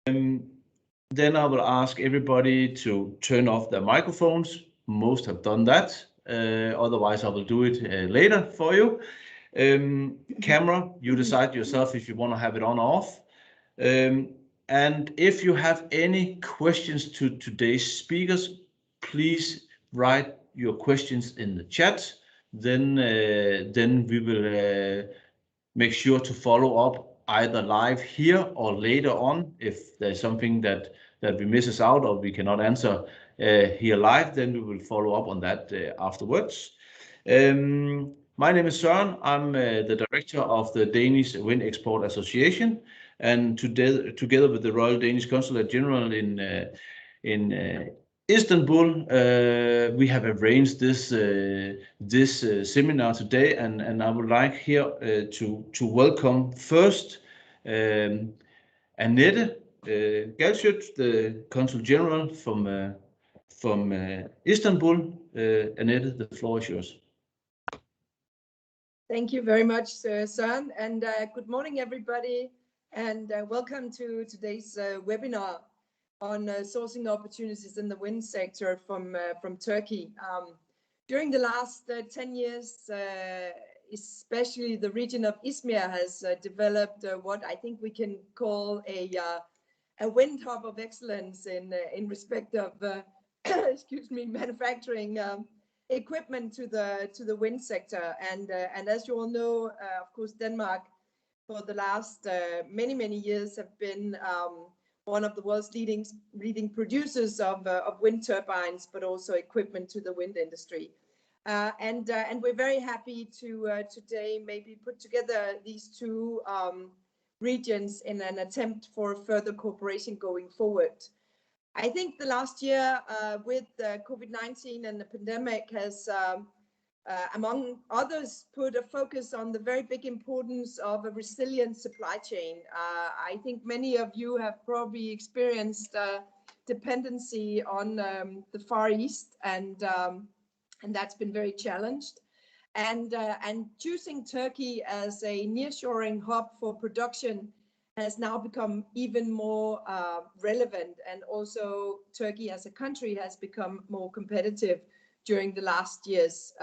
Then I will ask everybody to turn off their microphones. Most have done that. Otherwise, I will do it later for you. Camera, you decide yourself if you want to have it on or off. And if you have any questions to today's speakers, please write your questions in the chat. Then we will make sure to follow up either live here or later on. If there's something that we misses out or we cannot answer here live, then we will follow up on that afterwards. My name is Søren. I'm the director of the Danish Wind Export Association, and together with the Royal Danish Consulate General in Istanbul, we have arranged this seminar today, and I would like here to welcome first Annette Galschøt, the Consul General from Istanbul. Annette, the floor is yours. Thank you very much, Søren, and good morning, everybody, and welcome to today's webinar on sourcing opportunities in the wind sector from Turkey. During the last 10 years, especially the region of İzmir has developed what I think we can call a wind hub of excellence in respect of excuse me, manufacturing equipment to the wind sector. And as you all know, of course, Denmark for the last many years have been one of the world's leading producers of wind turbines, but also equipment to the wind industry. And we're very happy to today maybe put together these two regions in an attempt for further cooperation going forward. I think the last year with COVID-19 and the pandemic has, among others, put a focus on the very big importance of a resilient supply chain. I think many of you have probably experienced dependency on the Far East, and that's been very challenged. And choosing Turkey as a nearshoring hub for production has now become even more relevant, and also Turkey as a country has become more competitive during the last years.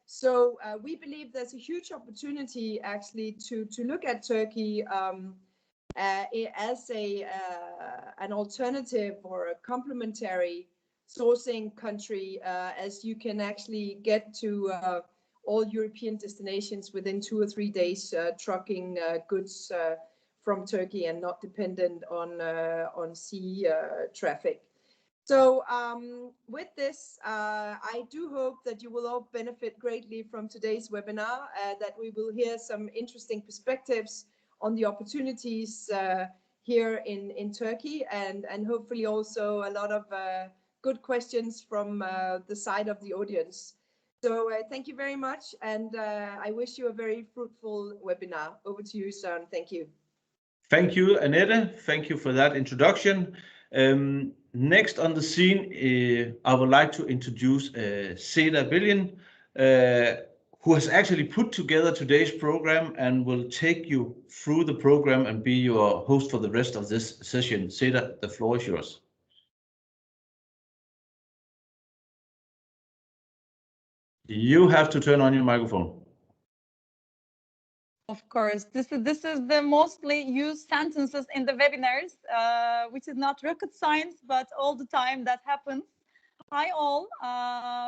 So we believe there's a huge opportunity actually to look at Turkey as an alternative or a complementary sourcing country, as you can actually get to all European destinations within 2 or 3 days, trucking goods from Turkey and not dependent on sea traffic. So with this, I do hope that you will all benefit greatly from today's webinar, that we will hear some interesting perspectives on the opportunities here in Turkey, and hopefully also a lot of good questions from the side of the audience. So thank you very much, and I wish you a very fruitful webinar. Over to you, Søren. Thank you. Thank you, Annette. Thank you for that introduction. Next on the scene, I would like to introduce Seda Bilgin, who has actually put together today's program and will take you through the program and be your host for the rest of this session. Seda, the floor is yours. You have to turn on your microphone. Of course, this is the mostly used sentences in the webinars, which is not rocket science, but all the time that happens. Hi all,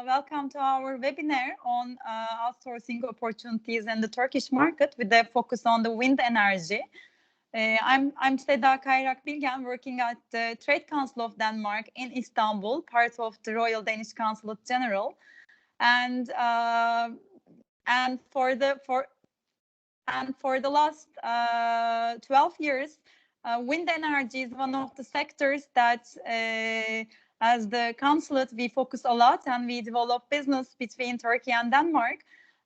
welcome to our webinar on outsourcing opportunities in the Turkish market with a focus on the wind energy. I'm Seda Bilgin, working at the Trade Council of Denmark in Istanbul, part of the Royal Danish Consulate General, and for the last 12 years, wind energy is one of the sectors that, as the consulate, we focus a lot and we develop business between Turkey and Denmark.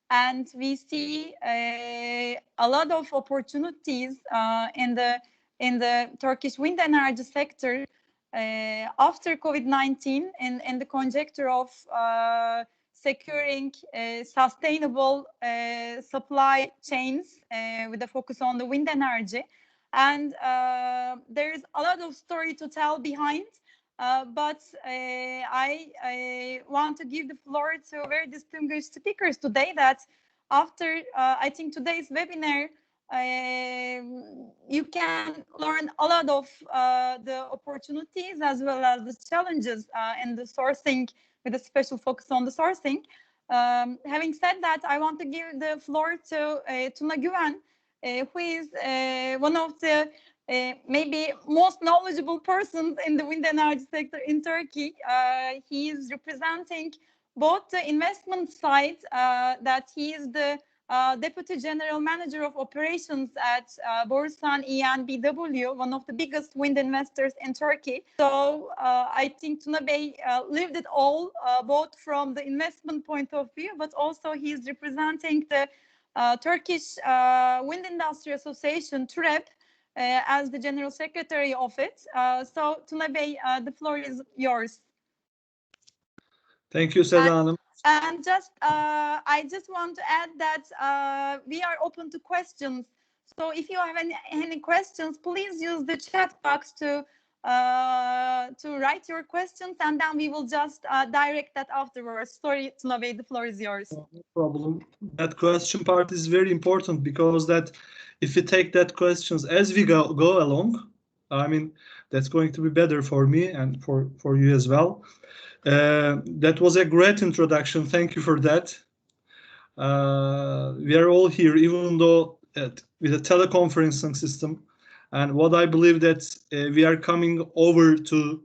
And we see a lot of opportunities in the Turkish wind energy sector after COVID-19 in the conjecture of securing sustainable supply chains with a focus on the wind energy. and there is a lot of story to tell behind. But I want to give the floor to very distinguished speakers today that after, I think, today's webinar, you can learn a lot of the opportunities as well as the challenges in the sourcing, with a special focus on the sourcing. Having said that, I want to give the floor to Tuna Güven, who is one of the maybe most knowledgeable persons in the wind energy sector in Turkey. He is representing both the investment side, that he is the Deputy General Manager of Operations at Borusan ENBW, one of the biggest wind investors in Turkey. So I think Tuna Bey lived it all, both from the investment point of view, but also he is representing the Turkish Wind Industry Association, TWEA, as the General Secretary of it. So Tuna Bey, the floor is yours. Thank you, Seda Hanım. And just, I just want to add that we are open to questions. So if you have any questions, please use the chat box to write your questions, and then we will just direct that afterwards. Sorry, Tuna Bey, the floor is yours. No problem. That question part is very important, because that if we take that questions as we go along, I mean, that's going to be better for me and for you as well. That was a great introduction. Thank you for that. We are all here, even though with a teleconferencing system. And what I believe that we are coming over to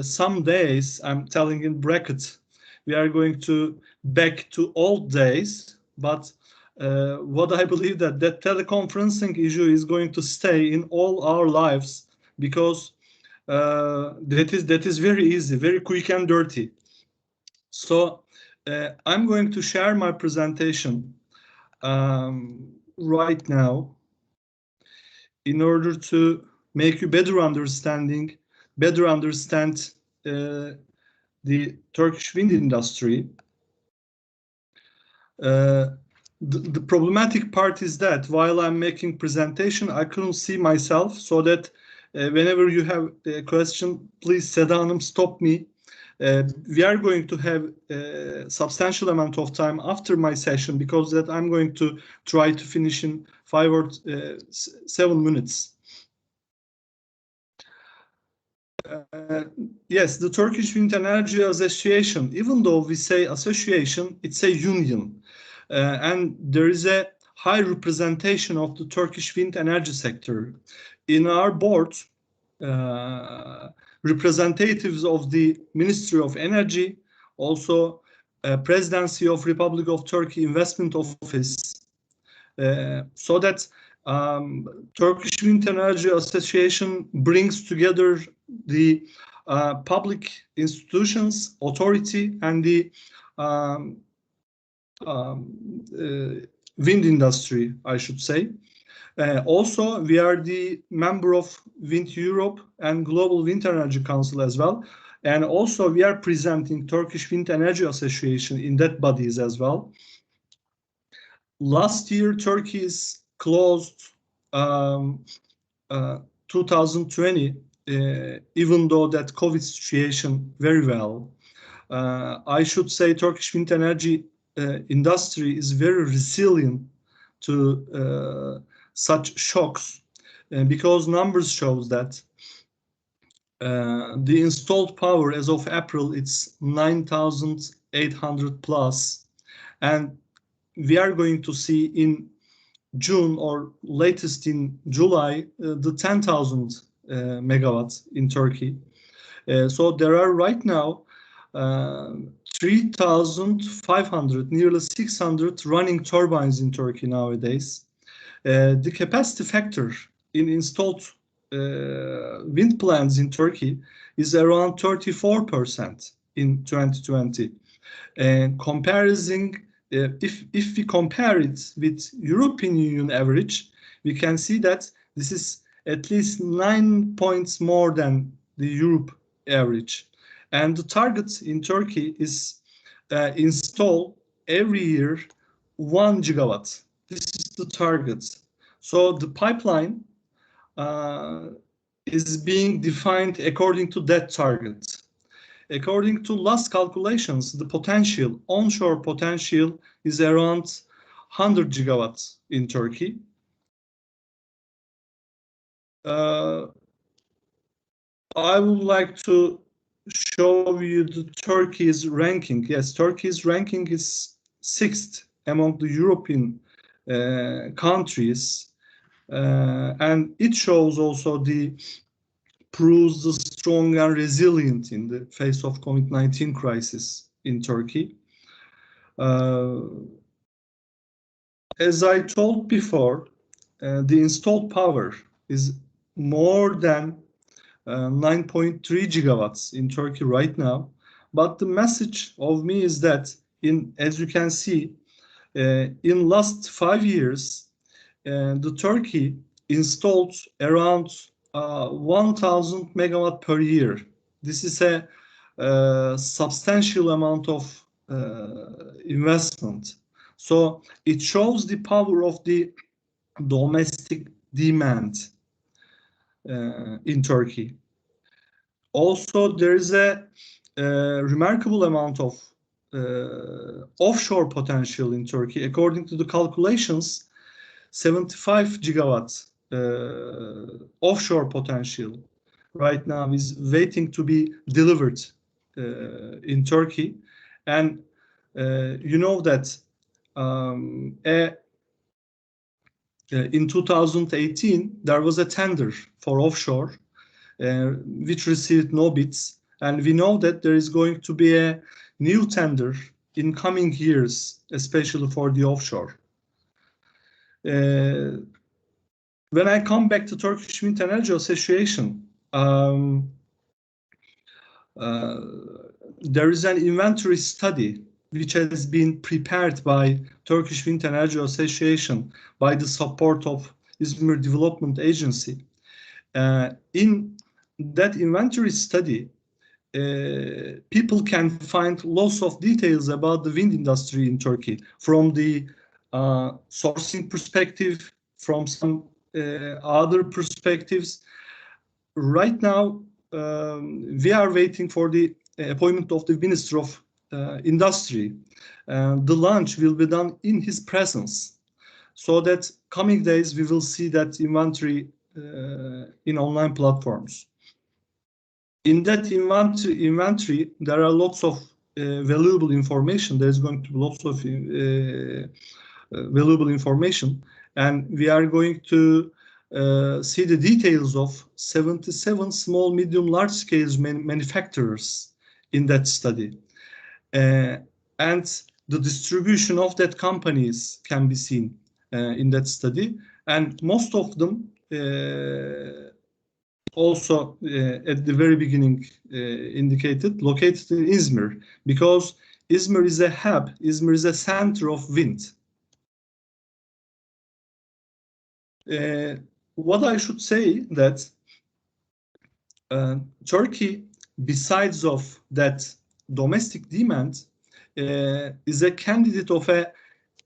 some days, I'm telling in brackets, we are going to back to old days. But what I believe that teleconferencing issue is going to stay in all our lives, because that is very easy, very quick and dirty. So I'm going to share my presentation right now in order to make you better understand the Turkish wind industry. The problematic part is that while I'm making presentation, I couldn't see myself, so that whenever you have a question, please, Seda Hanım, stop me. We are going to have a substantial amount of time after my session, because that I'm going to try to finish in 5 or 7 minutes. Yes, the Turkish Wind Energy Association, even though we say association, it's a union. And there is a high representation of the Turkish wind energy sector. In our board, representatives of the Ministry of Energy, also Presidency of Republic of Turkey Investment Office, so that Turkish Wind Energy Association brings together the public institutions, authority, and the wind industry, I should say. Also, we are the member of Wind Europe and Global Wind Energy Council as well. And also we are presenting Turkish Wind Energy Association in that bodies as well. Last year, Turkey is closed 2020, even though that COVID situation very well. I should say Turkish wind energy industry is very resilient to such shocks, because numbers shows that the installed power as of April, it's 9,800 plus, and we are going to see in June or latest in July the 10,000 megawatts in Turkey. So there are right now 3,500, nearly 600 running turbines in Turkey nowadays. The capacity factor in installed wind plants in Turkey is around 34% in 2020. And if we compare it with European Union average, we can see that this is at least 9 points more than the Europe average. And the target in Turkey is install every year 1 gigawatt. This is the target. So the pipeline is being defined according to that target. According to last calculations, the potential, onshore potential, is around 100 gigawatts in Turkey. I would like to show you the Turkey's ranking. Yes, Turkey's ranking is 6th among the European countries, and it shows also proves the strong and resilient in the face of COVID-19 crisis in Turkey. As I told before, the installed power is more than 9.3 gigawatts in Turkey right now. But the message of me is that, as you can see, in last 5 years, the Turkey installed around 1,000 megawatt per year. This is a substantial amount of investment. So it shows the power of the domestic demand in Turkey. Also, there is a remarkable amount of offshore potential in Turkey. According to the calculations, 75 gigawatts offshore potential right now is waiting to be delivered in Turkey. And you know that in 2018, there was a tender for offshore, which received no bids. And we know that there is going to be a new tender in coming years, especially for the offshore. When I come back to Turkish Wind Energy Association, there is an inventory study which has been prepared by Turkish Wind Energy Association by the support of İzmir Development Agency. In that inventory study, people can find lots of details about the wind industry in Turkey, from the sourcing perspective, from some other perspectives. Right now, we are waiting for the appointment of the Minister of Industry. The launch will be done in his presence, so that coming days we will see that inventory in online platforms. In that inventory, there are lots of valuable information. There's going to be lots of valuable information, and we are going to see the details of 77 small, medium, large scale manufacturers in that study. And the distribution of that companies can be seen in that study. And most of them also at the very beginning indicated located in İzmir, because İzmir is a hub, İzmir is a center of wind. What I should say that Turkey, besides of that domestic demand, is a candidate of a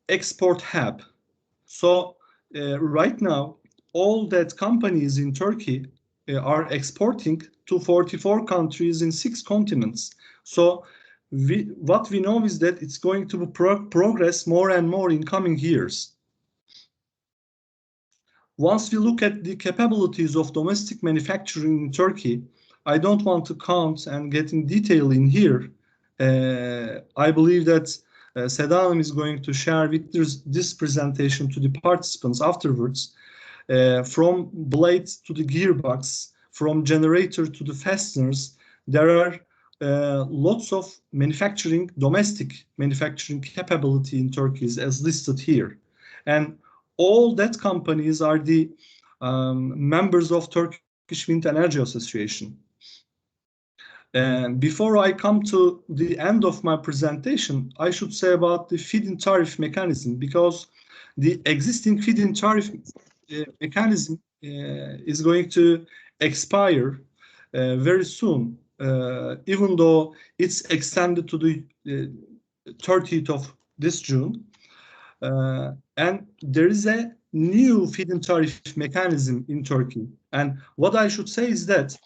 export hub. So right now, all that companies in Turkey are exporting to 44 countries in 6 continents. So what we know is that it's going to progress more and more in coming years. Once we look at the capabilities of domestic manufacturing in Turkey, I don't want to count and get in detail in here. I believe that Seda Hanım is going to share with this presentation to the participants afterwards. From blade to the gearbox, from generator to the fasteners, there are lots of domestic manufacturing capability in Turkey as listed here. And all that companies are the members of Turkish Wind Energy Association. And before I come to the end of my presentation, I should say about the feed-in tariff mechanism, because the existing feed-in tariff mechanism is going to expire very soon, even though it's extended to the 30th of this June. And there is a new feed-in tariff mechanism in Turkey, And what I should say is that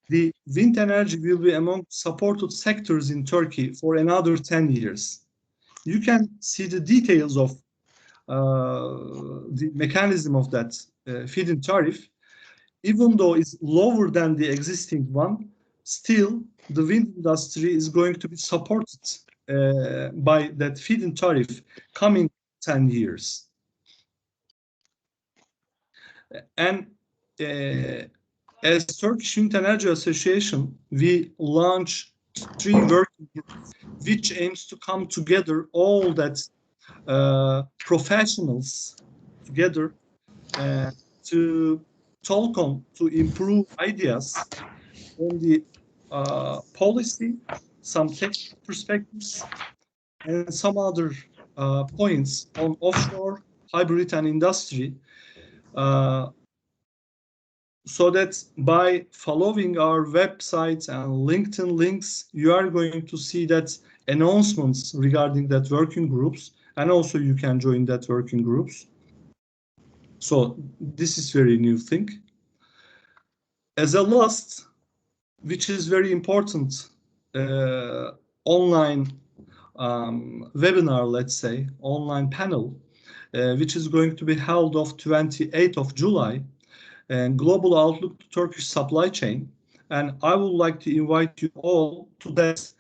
the wind energy will be among supported sectors in Turkey for another 10 years. You can see the details of the mechanism of that feed-in tariff. Even though it's lower than the existing one, still the wind industry is going to be supported by that feed-in tariff coming 10 years. And as Turkish Wind Energy Association, we launched 3 working groups which aims to come together all that professionals together to talk on, to improve ideas on the policy, some technical perspectives, and some other points on offshore, hybrid, and industry. So that by following our websites and LinkedIn links, you are going to see that announcements regarding that working groups, and also you can join that working groups. So this is very new thing. As a last, which is very important, online webinar, let's say, online panel, which is going to be held on 28th of July, and Global Outlook to Turkish Supply Chain. And I would like to invite you all to that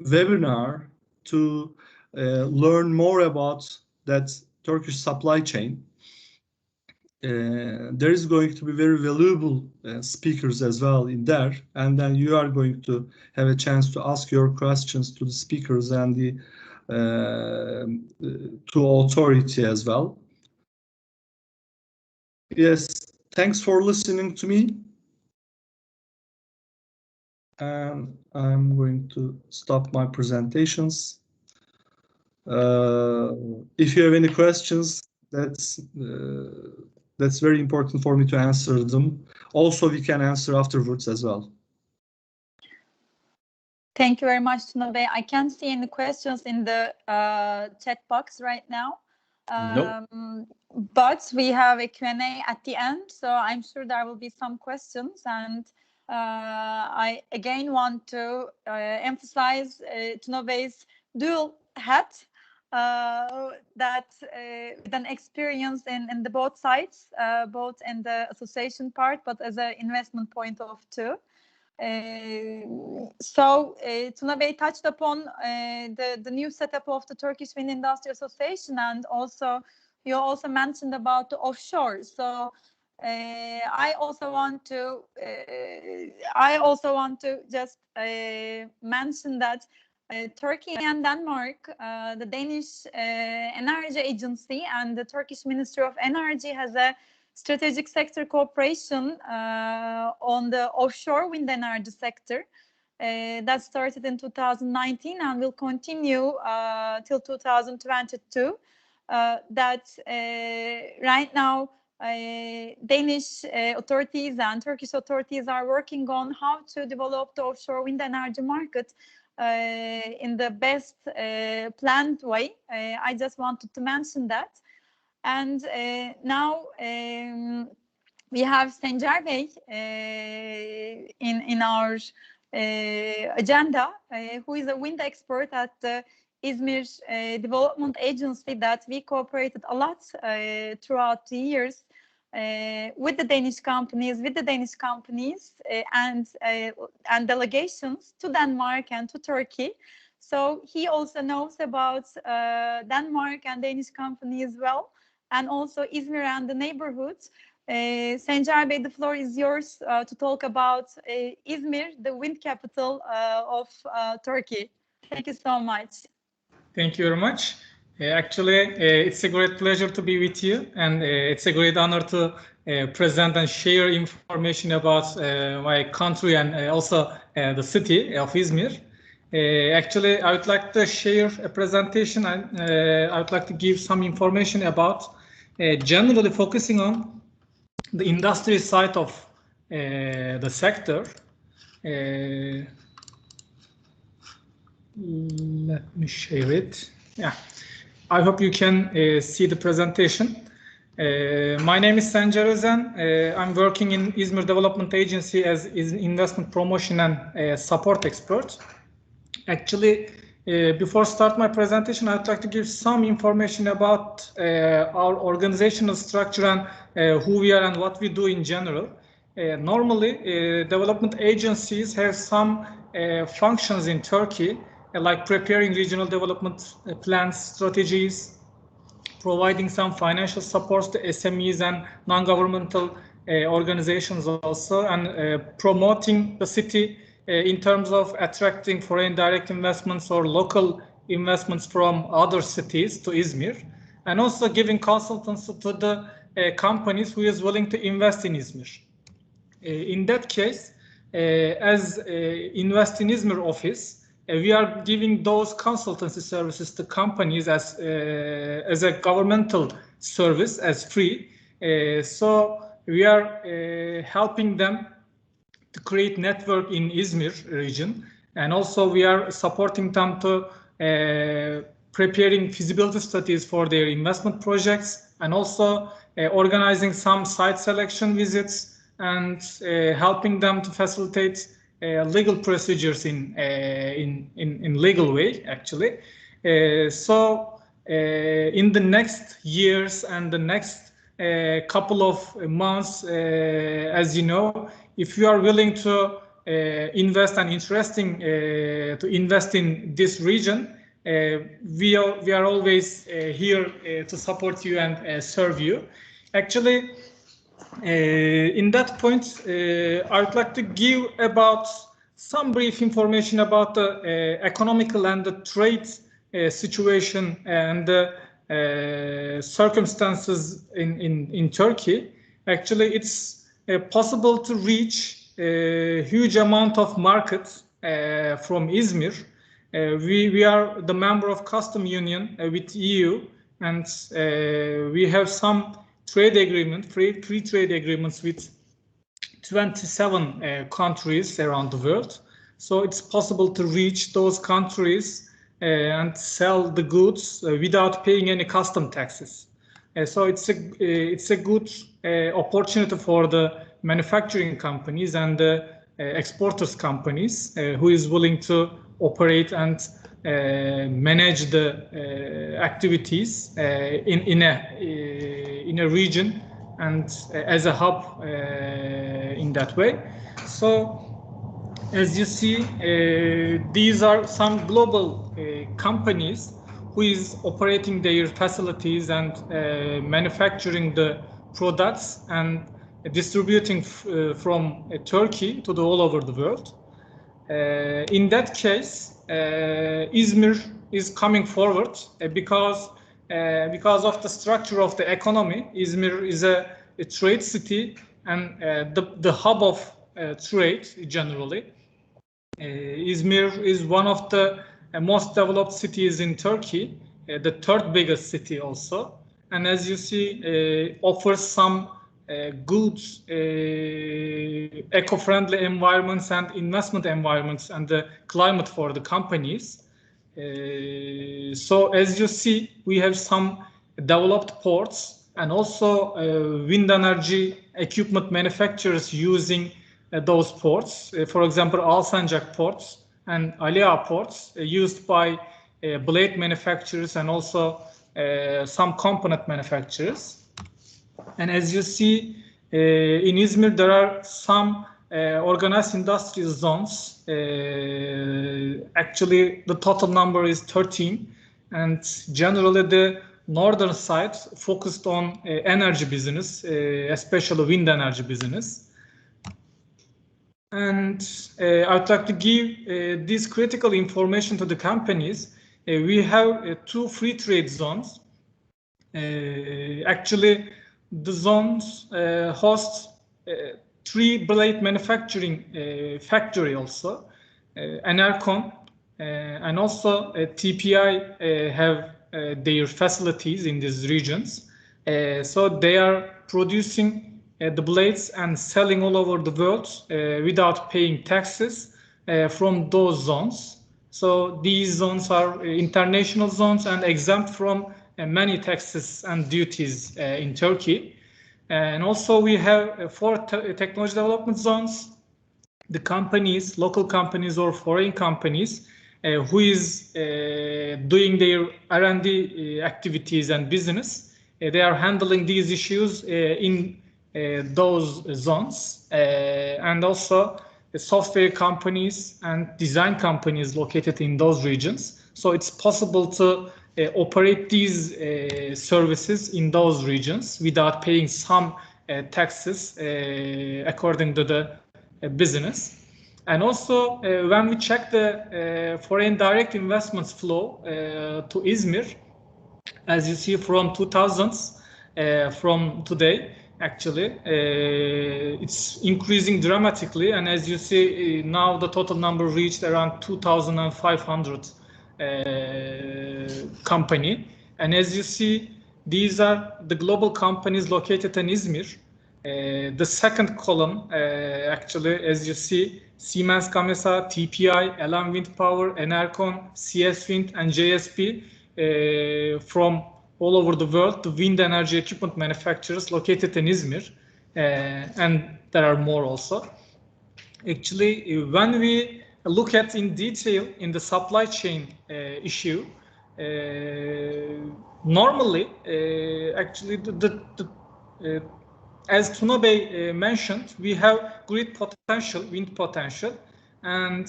webinar to learn more about that Turkish supply chain. There is going to be very valuable speakers as well in there, and then you are going to have a chance to ask your questions to the speakers and the to authority as well. Yes, thanks for listening to me. And I'm going to stop my presentations. If you have any questions, that's very important for me to answer them. Also, we can answer afterwards as well. Thank you very much, Tuna Bey. I can't see any questions in the chat box right now. Nope. But we have a Q&A at the end, so I'm sure there will be some questions. And I again want to emphasize Tuna Bey's dual hat, that with an experience in the both sides, both in the association part, but as an investment point of too. So Tuna Bey touched upon the new setup of the Turkish Wind Industry Association, and also you also mentioned about the offshore. So I also want to just mention that Turkey and Denmark, the Danish Energy Agency and the Turkish Ministry of Energy has a strategic sector cooperation on the offshore wind energy sector that started in 2019 and will continue till 2022. That right now Danish authorities and Turkish authorities are working on how to develop the offshore wind energy market in the best planned way. I just wanted to mention that. And now we have Sencer Bey in our agenda, who is a wind expert at the İzmir Development Agency that we cooperated a lot throughout the years with the Danish companies, and delegations to Denmark and to Turkey. So he also knows about Denmark and Danish companies well, and also İzmir and the neighborhood. Sencer Bey, the floor is yours to talk about İzmir, the wind capital of Turkey. Thank you so much. Thank you very much. Actually, it's a great pleasure to be with you, and it's a great honor to present and share information about my country and also the city of İzmir. Actually, I would like to share a presentation, and I would like to give some information about generally focusing on the industry side of the sector. Let me share it. Yeah, I hope you can see the presentation. My name is Sencer Özen. I'm working in İzmir Development Agency as investment promotion and support expert. Actually, before start my presentation, I'd like to give some information about our organizational structure and who we are and what we do in general. Normally, development agencies have some functions in Turkey, like preparing regional development plans, strategies, providing some financial support to SMEs and non-governmental organizations also, and promoting the city in terms of attracting foreign direct investments or local investments from other cities to İzmir, and also giving consultancy to the companies who is willing to invest in İzmir. In that case, as Invest in İzmir office, we are giving those consultancy services to companies as a governmental service, as free. So we are helping them to create network in İzmir region, and also we are supporting them to preparing feasibility studies for their investment projects, and also organizing some site selection visits and helping them to facilitate legal procedures in legal way, actually. So in the next years and the next couple of months, as you know, if you are willing to invest and interesting to invest in this region, we are always here to support you and serve you. Actually, in that point, I would like to give about some brief information about the economical and the trade situation and the circumstances in Turkey. Actually, it's possible to reach a huge amount of market from İzmir. We are the member of Custom Union with EU, and we have some trade agreement, free trade agreements with 27 countries around the world. So it's possible to reach those countries and sell the goods without paying any custom taxes. So it's a good opportunity for the manufacturing companies and the exporters companies who is willing to operate and manage the activities in a region and as a hub in that way. So as you see, these are some global companies who is operating their facilities and manufacturing the products and distributing from Turkey to all over the world. In that case, İzmir is coming forward because of the structure of the economy. İzmir is a trade city and the hub of trade generally. İzmir is one of the most developed cities in Turkey, the third biggest city also, and as you see, offers some good eco-friendly environments and investment environments and the climate for the companies. So as you see, we have some developed ports and also wind energy equipment manufacturers using those ports. For example, Alsancak ports and Ali Ağa ports used by blade manufacturers and also some component manufacturers. And as you see, in İzmir, there are some organized industrial zones. Actually, the total number is 13. And generally, the northern side focused on energy business, especially wind energy business. And I'd like to give this critical information to the companies. We have 2 free trade zones. Actually, the zones host 3 blade manufacturing factory also, Enercon, and also TWEA have their facilities in these regions. So they are producing the blades and selling all over the world without paying taxes from those zones. So these zones are international zones and exempt from many taxes and duties in Turkey. And also we have 4 technology development zones. The companies, local companies or foreign companies, who is doing their R&D activities and business, they are handling these issues in those zones, and also the software companies and design companies located in those regions. So it's possible to operate these services in those regions without paying some taxes according to the business. And also when we check the foreign direct investments flow to İzmir, as you see from 2000s, from today, actually, it's increasing dramatically. And as you see, now the total number reached around 2,500 company. And as you see, these are the global companies located in İzmir. The second column, actually, as you see, Siemens Gamesa, TPI, Elan Wind Power, Enercon, CS Wind, and JSP from all over the world, the wind energy equipment manufacturers located in İzmir, and there are more also. Actually, when we look at in detail in the supply chain issue, normally, actually, as Tuna Bey mentioned, we have grid potential, wind potential, and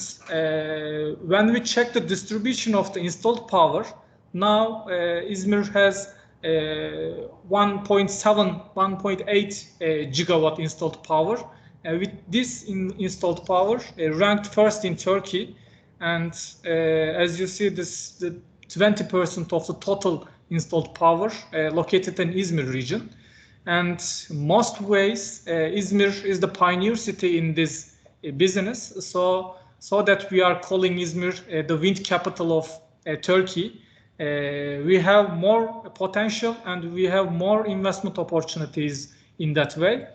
when we check the distribution of the installed power, now İzmir has 1.7, 1.8 gigawatt installed power. With this installed power, ranked first in Turkey, and as you see, this the 20% of the total installed power located in İzmir region. And most ways, İzmir is the pioneer city in this business. So that we are calling İzmir the wind capital of Turkey. We have more potential and we have more investment opportunities in that way.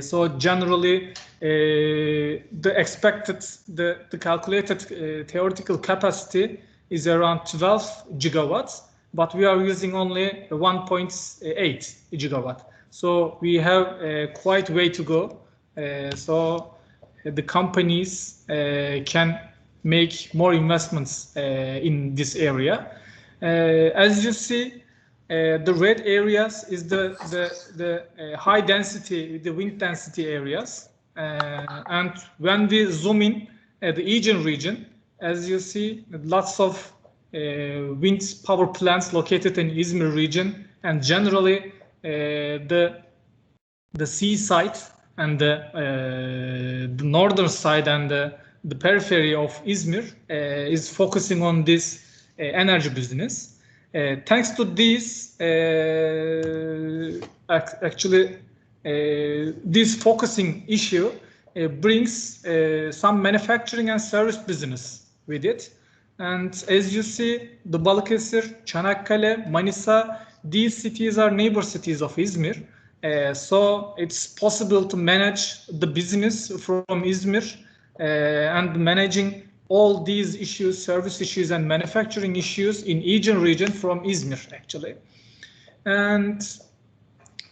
So generally, the expected, the calculated theoretical capacity is around 12 gigawatts. But we are using only 1.8 gigawatt. So we have quite a way to go. So the companies can make more investments in this area. As you see, the red areas is the high density, the wind density areas. And when we zoom in at the İzmir region, as you see, lots of wind power plants located in İzmir region, and generally the seaside and the northern side and the periphery of İzmir is focusing on this energy business. Thanks to this, actually, this focusing issue brings some manufacturing and service business with it. And as you see, the Balıkesir, Çanakkale, Manisa, these cities are neighbor cities of İzmir. So it's possible to manage the business from İzmir and managing all these issues, service issues and manufacturing issues in İzmir region from İzmir, actually. And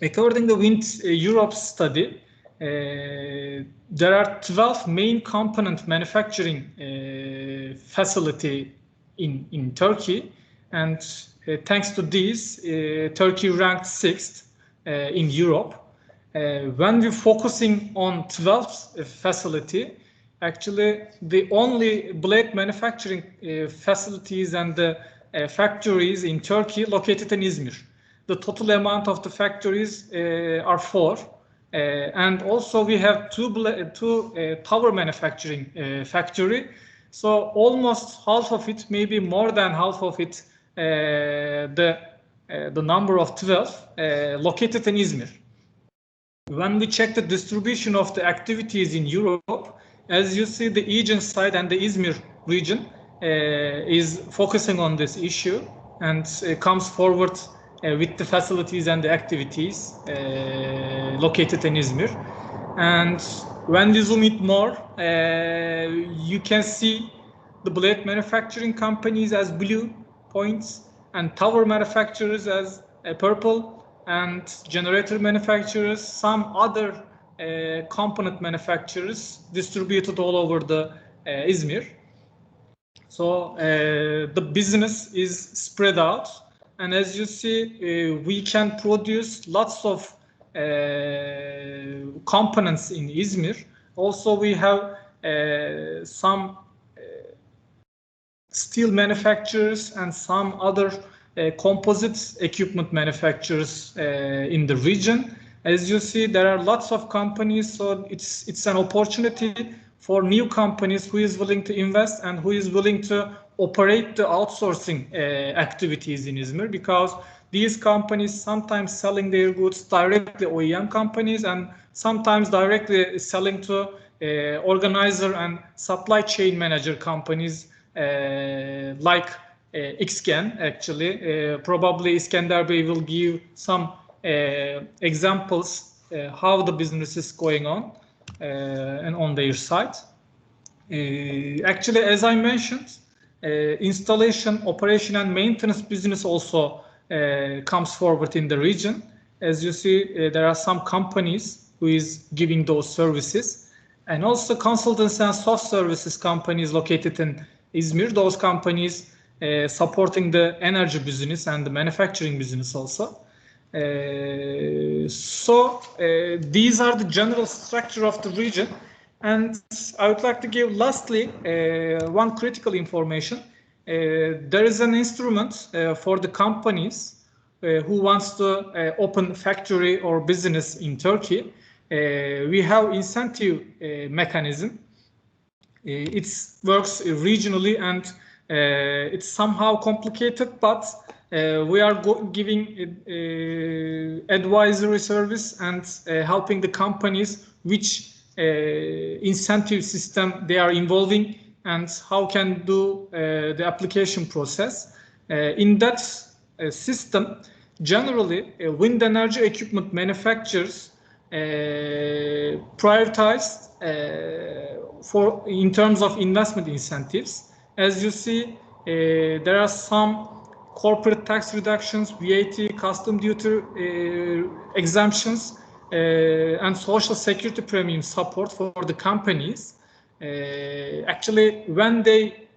according to Wind Europe study, there are 12 main component manufacturing facility in Turkey, and thanks to this, Turkey ranked 6th in Europe. When we're focusing on 12th facility, actually the only blade manufacturing facilities and the factories in Turkey located in İzmir. The total amount of the factories are 4. And also we have two tower manufacturing factory. So almost half of it, maybe more than half of it, the number of 12 located in İzmir. When we check the distribution of the activities in Europe, as you see, the İzmir side and the İzmir region is focusing on this issue and comes forward with the facilities and the activities located in İzmir. And when we zoom in more, you can see the blade manufacturing companies as blue points and tower manufacturers as purple, and generator manufacturers, some other component manufacturers distributed all over the İzmir. So the business is spread out, and as you see, we can produce lots of components in İzmir. Also, we have some steel manufacturers and some other composite equipment manufacturers in the region. As you see, there are lots of companies, so it's an opportunity for new companies who is willing to invest and who is willing to operate the outsourcing activities in İzmir, because these companies sometimes selling their goods directly OEM companies and sometimes directly selling to organizer and supply chain manager companies like XGen. Actually, probably Iskender Bey will give some examples how the business is going on and on their side. Actually, as I mentioned, installation, operation and maintenance business also comes forward in the region. As you see, there are some companies who is giving those services, and also consultants and soft services companies located in İzmir. Those companies supporting the energy business and the manufacturing business also. So these are the general structure of the region, and I would like to give lastly one critical information. There is an instrument for the companies who wants to open factory or business in Turkey. We have incentive mechanism. It works regionally, and it's somehow complicated, but we are giving advisory service and helping the companies which incentive system they are involving and how can do the application process. In that system, generally wind energy equipment manufacturers prioritized in terms of investment incentives. As you see, there are some corporate tax reductions, VAT, custom duty exemptions, and social security premium support for the companies. Actually, when they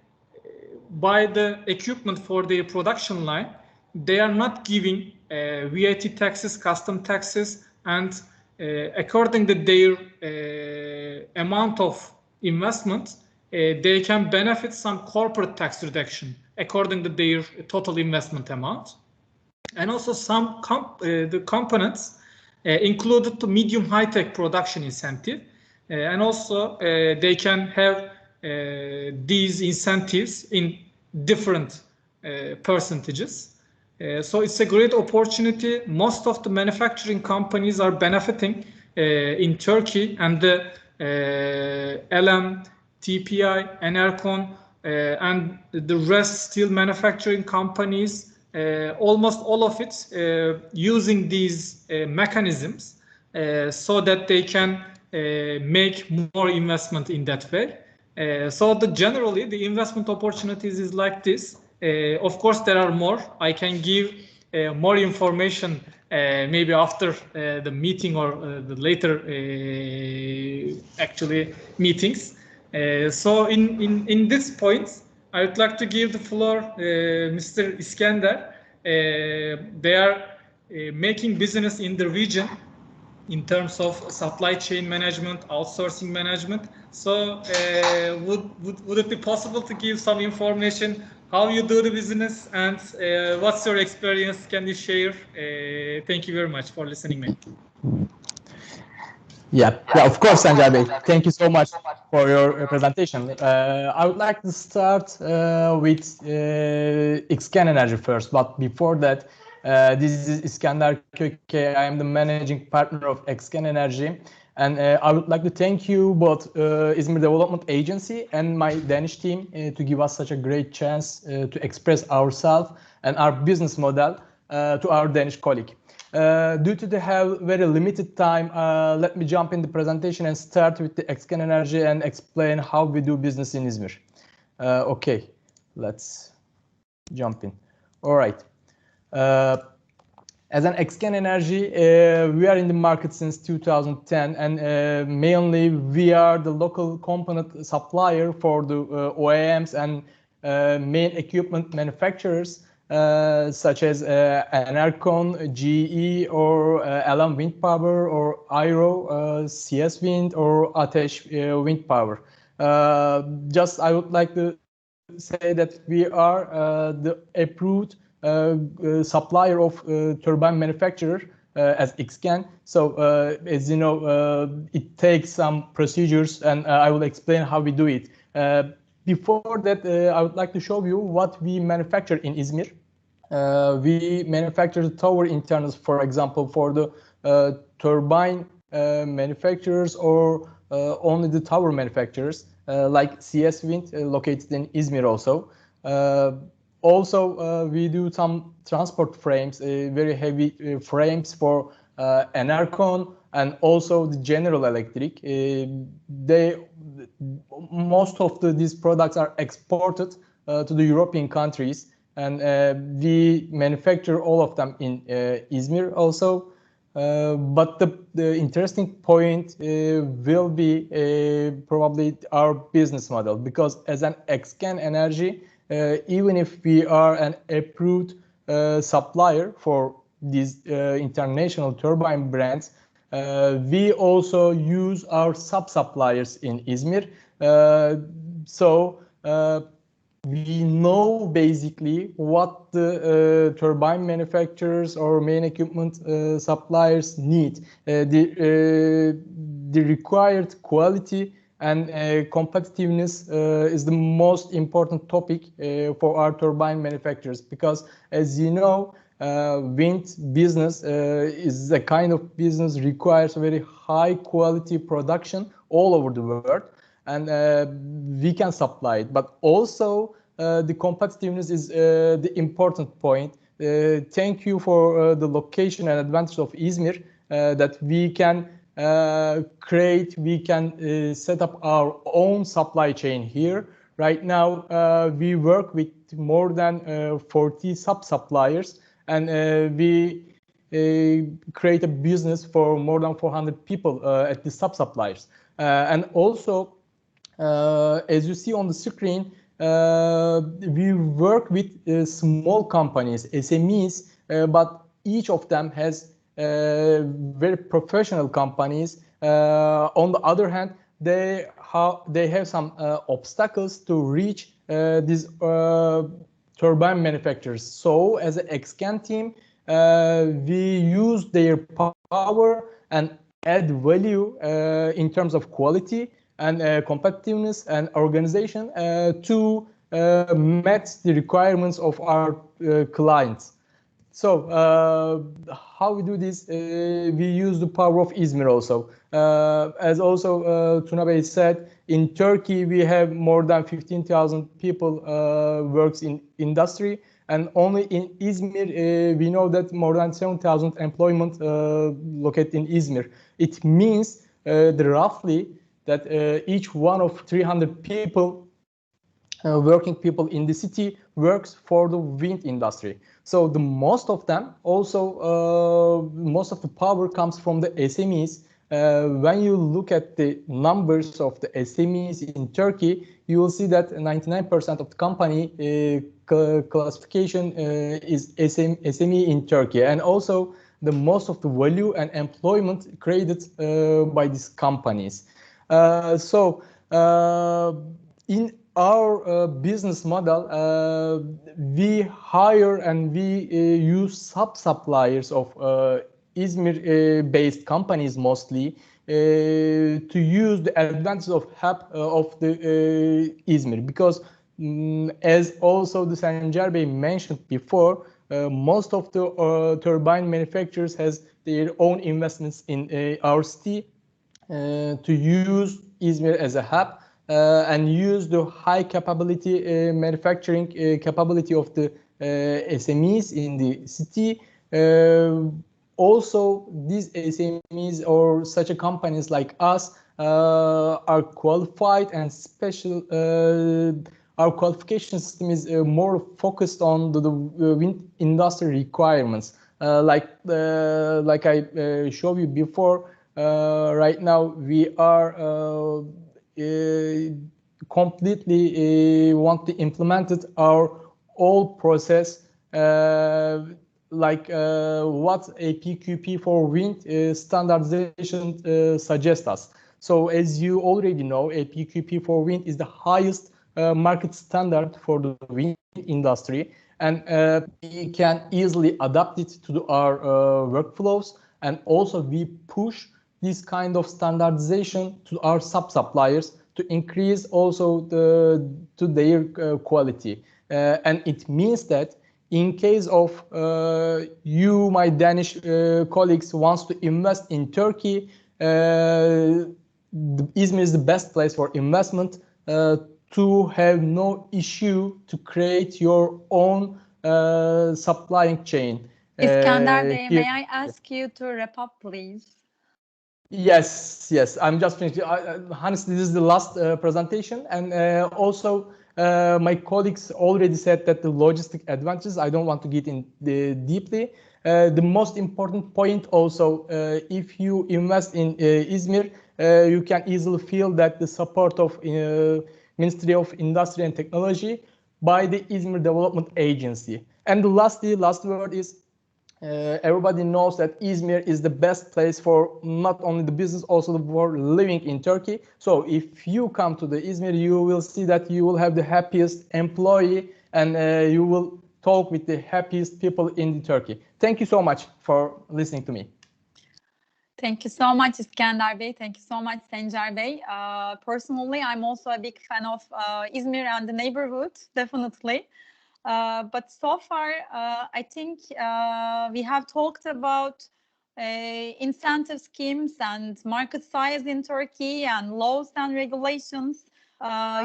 buy the equipment for their production line, they are not giving VAT taxes, custom taxes, and according to their amount of investment, they can benefit some corporate tax reduction according to their total investment amount. And also some the components included the medium high-tech production incentive, and also they can have these incentives in different percentages. So it's a great opportunity. Most of the manufacturing companies are benefiting in Turkey, and the LM, TPI, Enercon, and the rest steel manufacturing companies, almost all of it using these mechanisms so that they can make more investment in that way. So generally the investment opportunities is like this. Of course, there are more. I can give more information maybe after the meeting or the later actually meetings. So in this point, I would like to give the floor Mr. Iskender. They are making business in the region in terms of supply chain management, outsourcing management. So would it be possible to give some information how you do the business and what's your experience? Can you share? Thank you very much for listening, mate. Yeah, of course, Sanjay Bey. Thank you so much for your presentation. I would like to start with XGen Energy first, but before that, this is İskender Köke. I am the managing partner of XGen Energy, and I would like to thank you both İzmir Development Agency and my Danish team to give us such a great chance to express ourselves and our business model to our Danish colleague. Due to the very limited time, let me jump in the presentation and start with the XGen Energy and explain how we do business in İzmir. Okay, let's jump in. All right. As an XGen Energy, we are in the market since 2010, and mainly we are the local component supplier for the OEMs and main equipment manufacturers such as Enercon, GE, or Alan Wind Power, or IRO, CS Wind, or Ateş Wind Power. Just I would like to say that we are the approved supplier of turbine manufacturer as XGen. So as you know, it takes some procedures, and I will explain how we do it. Before that, I would like to show you what we manufacture in İzmir. We manufacture the tower internals, for example, for the turbine manufacturers, or only the tower manufacturers, like CS Wind, located in İzmir also. Also, we do some transport frames, very heavy frames for Enercon, and also the General Electric. Most of these products are exported to the European countries, and we manufacture all of them in İzmir also. But the interesting point will be probably our business model, because as an XGen Energy, even if we are an approved supplier for these international turbine brands, we also use our sub-suppliers in İzmir. So we know basically what the turbine manufacturers or main equipment suppliers need. The required quality and competitiveness is the most important topic for our turbine manufacturers, because as you know, wind business is a kind of business requires very high quality production all over the world, and we can supply it. But also the competitiveness is the important point. Thank you for the location and advantage of İzmir, that we can we can set up our own supply chain here. Right now, we work with more than 40 sub-suppliers, and we create a business for more than 400 people at the sub-suppliers. And also, as you see on the screen, we work with small companies, SMEs, but each of them has very professional companies. On the other hand, they have some obstacles to reach these turbine manufacturers. So as an XGen team, we use their power and add value in terms of quality and competitiveness and organization to match the requirements of our clients. So how we do this? We use the power of İzmir also. As also Tuna Bey said, in Turkey we have more than 15,000 people works in industry, and only in İzmir we know that more than 7,000 employment located in İzmir. It means roughly that each one of 300 people, working people in the city, works for the wind industry. So the most of them also, most of the power comes from the SMEs. When you look at the numbers of the SMEs in Turkey, you will see that 99% of the company classification is SME in Turkey, and also the most of the value and employment created by these companies. So in our business model, we hire and we use sub-suppliers of İzmir-based companies mostly to use the advantage of hub of the İzmir, because as also the Sancar Bey mentioned before, most of the turbine manufacturers has their own investments in our city to use İzmir as a hub and use the high capability manufacturing capability of the SMEs in the city. Also, these SMEs or such a companies like us are qualified and special, our qualification system is more focused on the wind industry requirements. Like I showed you before, right now we are completely want to implement our old process, like what APQP for wind standardization suggests us. So as you already know, APQP for wind is the highest market standard for the wind industry, and we can easily adapt it to our workflows, and also we push this kind of standardization to our sub-suppliers to increase also their quality. And it means that in case of you, my Danish colleagues, wants to invest in Turkey, Izmir is the best place for investment to have no issue to create your own supplying chain. İskender Bey, may I ask you to wrap up, please? Yes, I'm just finishing. Honestly, this is the last presentation, and also my colleagues already said that the logistic advantages, I don't want to get in deeply. The most important point also, if you invest in İzmir, you can easily feel that the support of Ministry of Industry and Technology by the İzmir Development Agency. And lastly, last word is, everybody knows that İzmir is the best place for not only the business, also for living in Turkey. So if you come to the İzmir, you will see that you will have the happiest employee, and you will talk with the happiest people in Turkey. Thank you so much for listening to me. Thank you so much, İskender Bey. Thank you so much, Sencer Bey. Personally, I'm also a big fan of İzmir and the neighborhood, definitely. But so far, I think we have talked about incentive schemes and market size in Turkey and laws and regulations,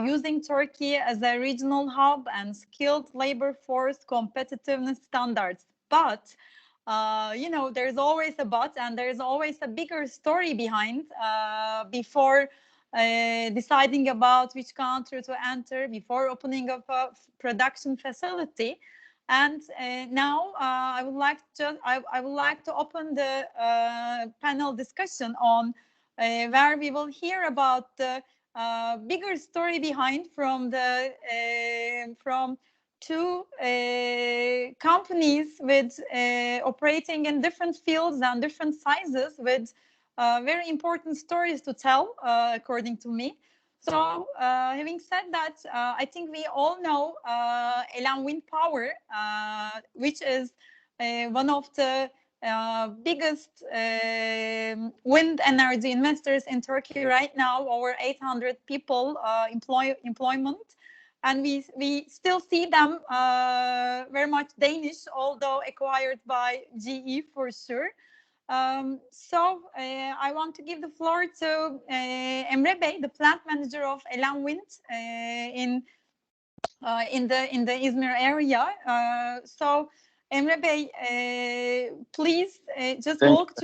using Turkey as a regional hub and skilled labor force competitiveness standards. But you know, there's always a but, and there's always a bigger story behind before deciding about which country to enter, before opening up a production facility. And now I would like to open the panel discussion on where we will hear about the bigger story behind from two companies with operating in different fields and different sizes, with very important stories to tell, according to me. So having said that, I think we all know Elan Wind Power, which is one of the biggest wind energy investors in Turkey right now, over 800 people employment. And we still see them very much Danish, although acquired by GE for sure. So I want to give the floor to Emre Bey, the plant manager of Elan Wind in the İzmir area. So Emre Bey, please just walk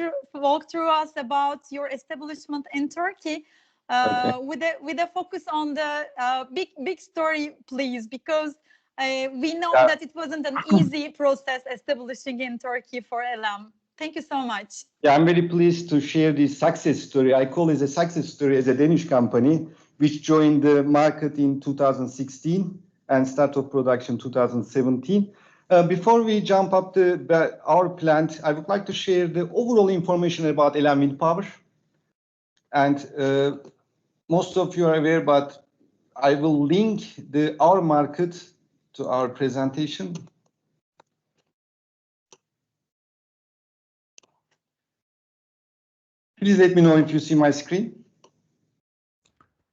through us about your establishment in Turkey. Okay. with a focus on the big story, please, because we know that it wasn't an easy process establishing in Turkey for Elan. Thank you so much. Yeah, I'm very pleased to share this success story. I call it a success story as a Danish company, which joined the market in 2016 and start of production 2017. Before we jump up our plant, I would like to share the overall information about Elan Wind Power. And most of you are aware, but I will link our market to our presentation. Please let me know if you see my screen.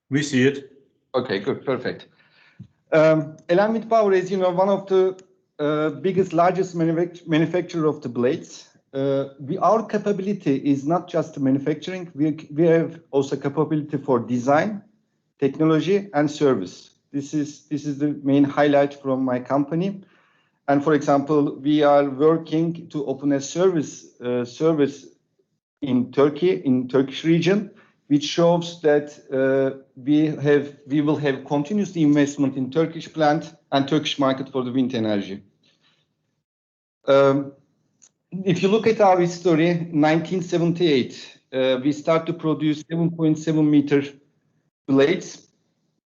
We see it. Okay, good, perfect. Elan Wind Power is, one of the biggest, largest manufacturer of the blades. Our capability is not just manufacturing. We have also capability for design, technology, and service. This is the main highlight from my company. And for example, we are working to open a service in Turkey, in Turkish region, which shows that we will have continuous investment in Turkish plant and Turkish market for the wind energy. If you look at our history, 1978, we start to produce 7.7 meter blades,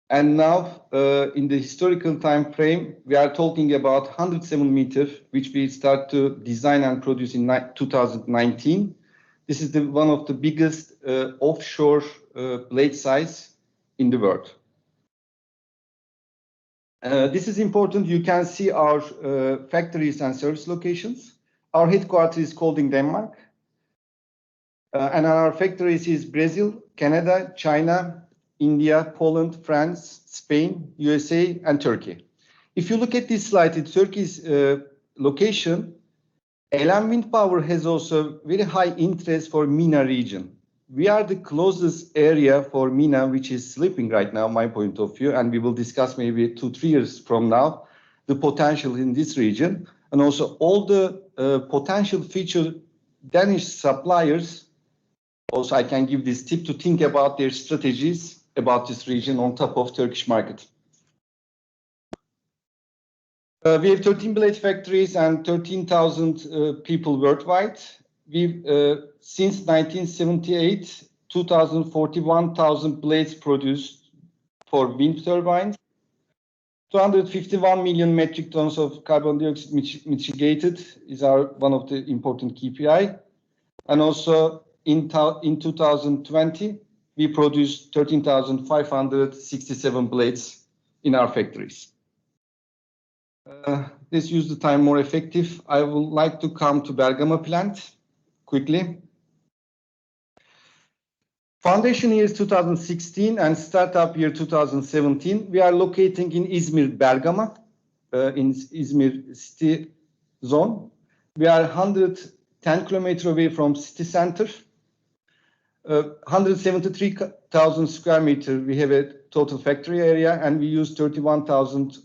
and now in the historical time frame, we are talking about 107 meter, which we start to design and produce in 2019. This is one of the biggest offshore blade size in the world. This is important. You can see our factories and service locations. Our headquarters is called in Denmark. And our factories is Brazil, Canada, China, India, Poland, France, Spain, USA, and Turkey. If you look at this slide, it's Turkey's location. LM Wind Power has also very high interest for MENA region. We are the closest area for MENA, which is sleeping right now, my point of view, and we will discuss maybe 2-3 years from now the potential in this region, and also all the potential future Danish suppliers. Also, I can give this tip to think about their strategies about this region on top of Turkish market. We have 13 blade factories and 13,000 people worldwide. We've since 1978, 2,041,000 blades produced for wind turbines. 251 million metric tons of carbon dioxide mitigated is one of the important KPI. And also in 2020, we produced 13,567 blades in our factories. Let's use the time more effective. I would like to come to Bergamot Plant quickly. Foundation year is 2016 and startup year 2017. We are locating in İzmir, Bergamot, in İzmir city zone. We are 110 kilometers away from city center. 173,000 square meters. We have a total factory area, and we use 31,000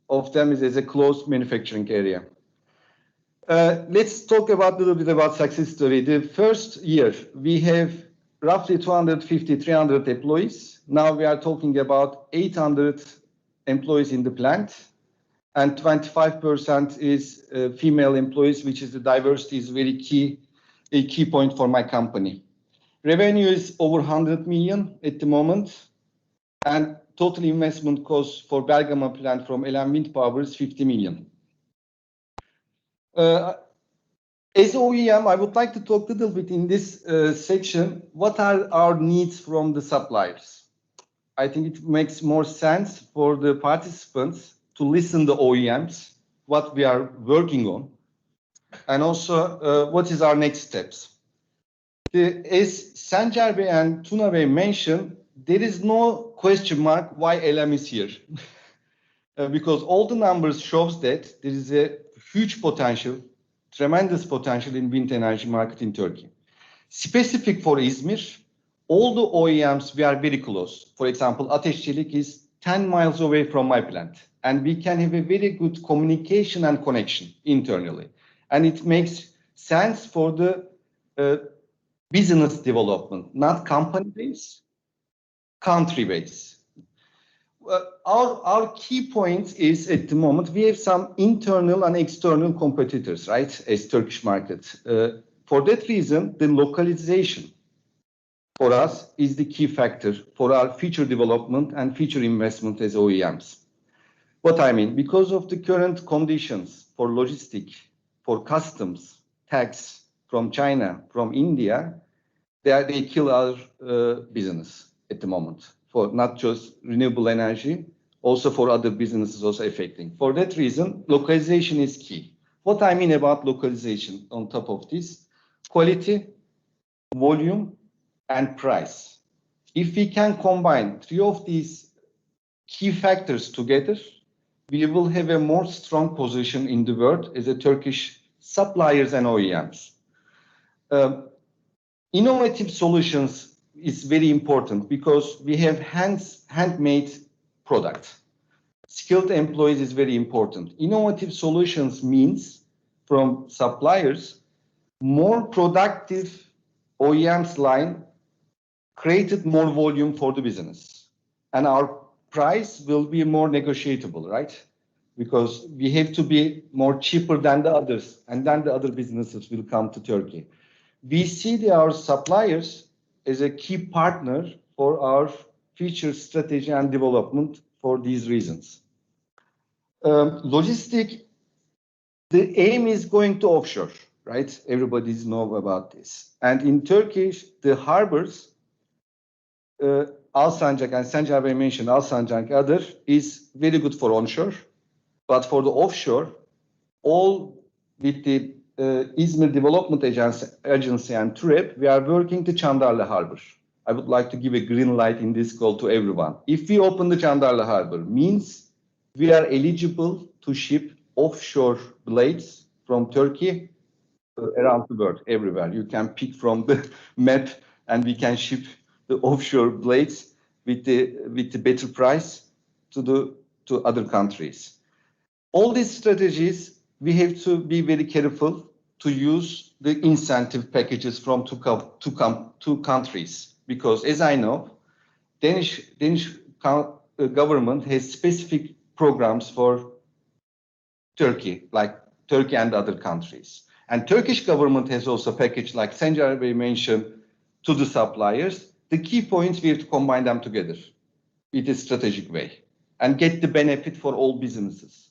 of them as a closed manufacturing area. Let's talk a little bit about success story. The first year, we have roughly 250-300 employees. Now we are talking about 800 employees in the plant, and 25% is female employees, which is the diversity is a key point for my company. Revenue is over 100 million at the moment, and total investment cost for Bergamot Plant from LM Wind Power is 50 million. As OEM, I would like to talk a little bit in this section, what are our needs from the suppliers? I think it makes more sense for the participants to listen to OEMs, what we are working on, and also what is our next steps. As Sancar Bey and Tuna Bey mentioned, there is no question mark why LM is here. Because all the numbers shows that there is a huge potential, tremendous potential in wind energy market in Turkey. Specific for İzmir, all the OEMs, we are very close. For example, Ateş Çelik is 10 miles away from my plant, and we can have a very good communication and connection internally. And it makes sense for the business development, not company base, country base. Our key point is at the moment, we have some internal and external competitors, right, as Turkish market. For that reason, the localization for us is the key factor for our future development and future investment as OEMs. What I mean, because of the current conditions for logistic, for customs, tax from China, from India, they kill our business at the moment. For not just renewable energy, also for other businesses also affecting. For that reason, localization is key. What I mean about localization on top of this, quality, volume, and price. If we can combine 3 of these key factors together, we will have a more strong position in the world as a Turkish suppliers and OEMs. Innovative solutions is very important because we have handmade product. Skilled employees is very important. Innovative solutions means from suppliers, more productive OEMs line created more volume for the business. And our price will be more negotiable, right? Because we have to be more cheaper than the others, and then the other businesses will come to Turkey. We see our suppliers as a key partner for our future strategy and development for these reasons. Logistic, the aim is going to offshore, right? Everybody knows about this. And in Turkey, the harbors, Alsancak and Sencer Bey mentioned Alsancak other is very good for onshore, but for the offshore, all with the İzmir Development Agency and TWEA, we are working the Çandarlı Harbor. I would like to give a green light in this call to everyone. If we open the Çandarlı Harbor, means we are eligible to ship offshore blades from Turkey around the world, everywhere. You can pick from the map, and we can ship the offshore blades with the better price to other countries. All these strategies, we have to be very careful to use the incentive packages from two countries, because as I know, Danish government has specific programs for Turkey, like Turkey and other countries. And Turkish government has also packaged, like Sencer Bey mentioned, to the suppliers. The key points, we have to combine them together in a strategic way and get the benefit for all businesses.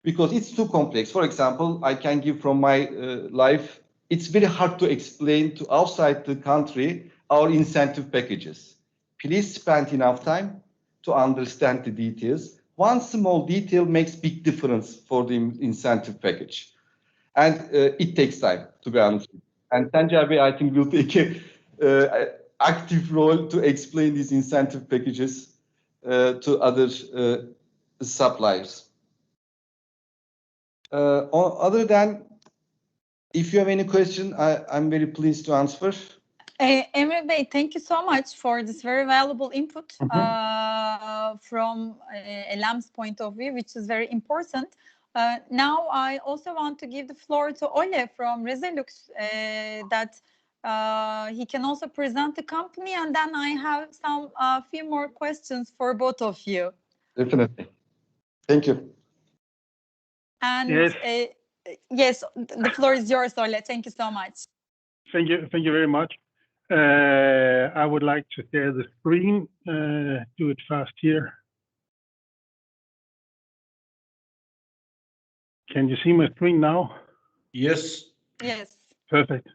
Because it's too complex. For example, I can give from my life, it's very hard to explain to outside the country our incentive packages. Please spend enough time to understand the details. One small detail makes big difference for the incentive package. And it takes time, to be honest. And Sencer Bey, I think, will take an active role to explain these incentive packages to other suppliers. Other than, if you have any question, I'm very pleased to answer. Emre Bey, thank you so much for this very valuable input from LM's point of view, which is very important. Now, I also want to give the floor to Ole from Resolux, that he can also present the company, and then I have a few more questions for both of you. Definitely. Thank you. And yes, yes, the floor is yours, Ole. Thank you so much. thank you very much. I would like to share the screen. Do it fast here. Can you see my screen now? Yes. Yes. Perfect.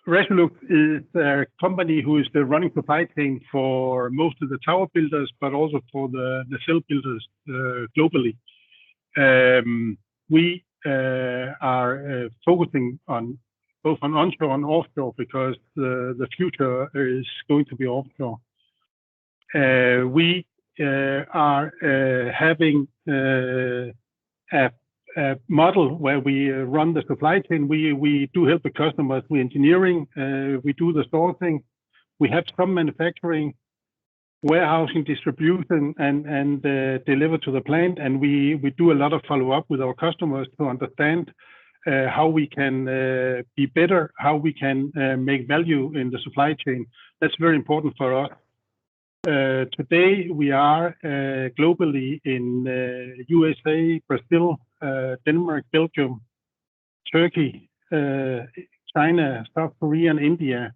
Resolux is a company who is the running supply chain for most of the tower builders, but also for the cell builders globally. We are focusing on both on onshore and offshore, because the future is going to be offshore. We are having a model where we run the supply chain. We do help the customers with engineering. We do the sourcing. We have some manufacturing, warehousing, distribution, and deliver to the plant. And we do a lot of follow-up with our customers to understand how we can be better, how we can make value in the supply chain. That's very important for us. Today, we are globally in USA, Brazil, Denmark, Belgium, Turkey, China, South Korea, and India.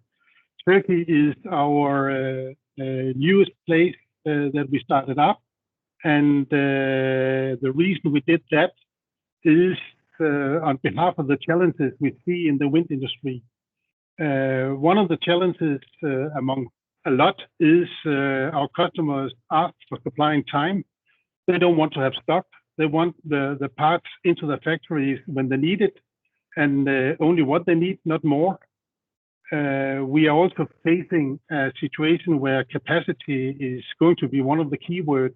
Turkey is our newest place that we started up. And the reason we did that is on behalf of the challenges we see in the wind industry. One of the challenges among a lot is our customers ask for supplying time. They don't want to have stock. They want the parts into the factories when they need it, and only what they need, not more. We are also facing a situation where capacity is going to be one of the keywords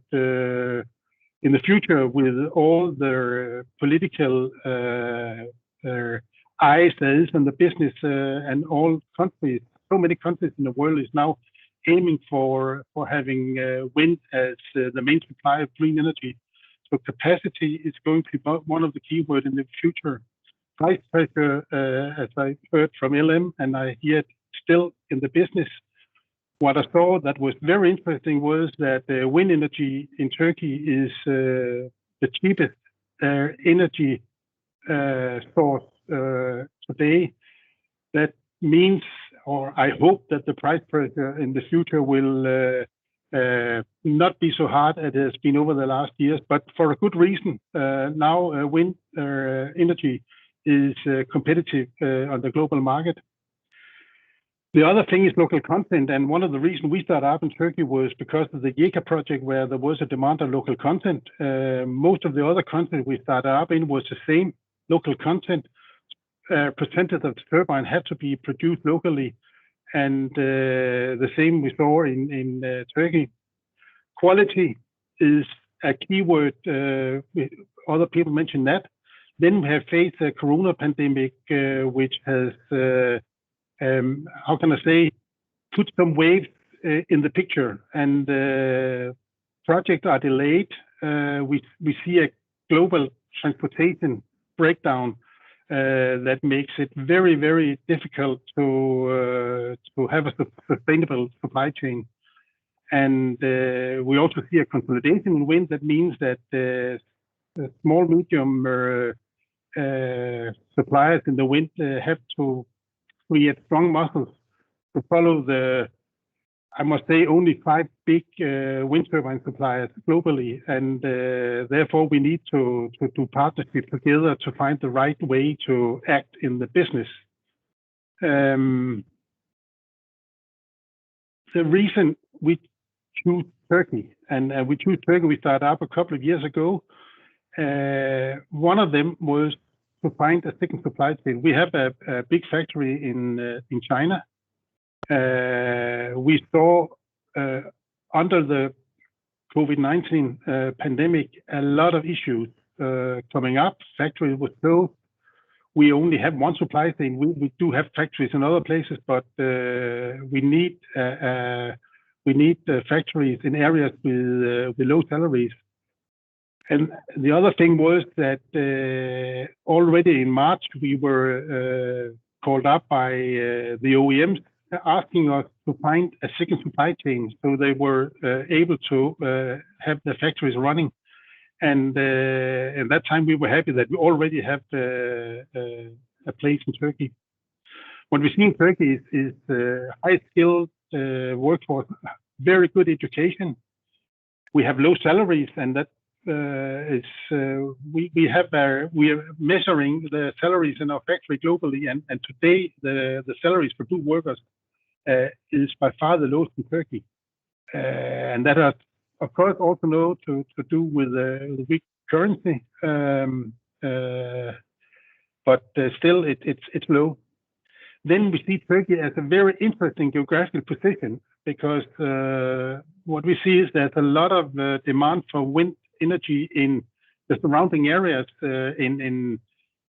in the future, with all the political eyes there is on the business, and all countries, so many countries in the world is now aiming for having wind as the main supply of clean energy. So capacity is going to be one of the keywords in the future. price pressure, as I heard from LM, and I hear it still in the business. What I saw that was very interesting was that wind energy in Turkey is the cheapest energy source today. That means, or I hope that the price pressure in the future will not be so hard as it has been over the last years, but for a good reason. Now wind energy is competitive on the global market. The other thing is local content, and one of the reasons we started up in Turkey was because of the TWEA project, where there was a demand on local content. Most of the other content we started up in was the same local content. Percentage of the turbine had to be produced locally, and the same we saw in Turkey. Quality is a keyword. Other people mentioned that. Then we have faced a corona pandemic, which has how can I say, put some waves in the picture, and projects are delayed. We see a global transportation breakdown that makes it very, very difficult to have a sustainable supply chain. And we also see a consolidation in wind. That means that small, medium suppliers in the wind have to create strong muscles to follow the, I must say, only 5 big wind turbine suppliers globally, and therefore we need to do partnerships together to find the right way to act in the business. The reason we choose Turkey, and we choose Turkey, we started up a couple of years ago. One of them was to find a second supply chain. We have a big factory in China. We saw under the COVID-19 pandemic a lot of issues coming up. Factory was closed. We only have one supply chain. We do have factories in other places, but we need factories in areas with low salaries. And the other thing was that already in March we were called up by the OEMs asking us to find a second supply chain, so they were able to have the factories running. And at that time we were happy that we already have a place in Turkey. What we see in Turkey is high skilled workforce, very good education. We have low salaries, and that we are measuring the salaries in our factory globally, and today the salaries for good workers is by far the lowest in Turkey, and that has of course also to do with the weak currency, but still it's low. Then we see Turkey as a very interesting geographical position, because what we see is there's a lot of demand for wind energy in the surrounding areas in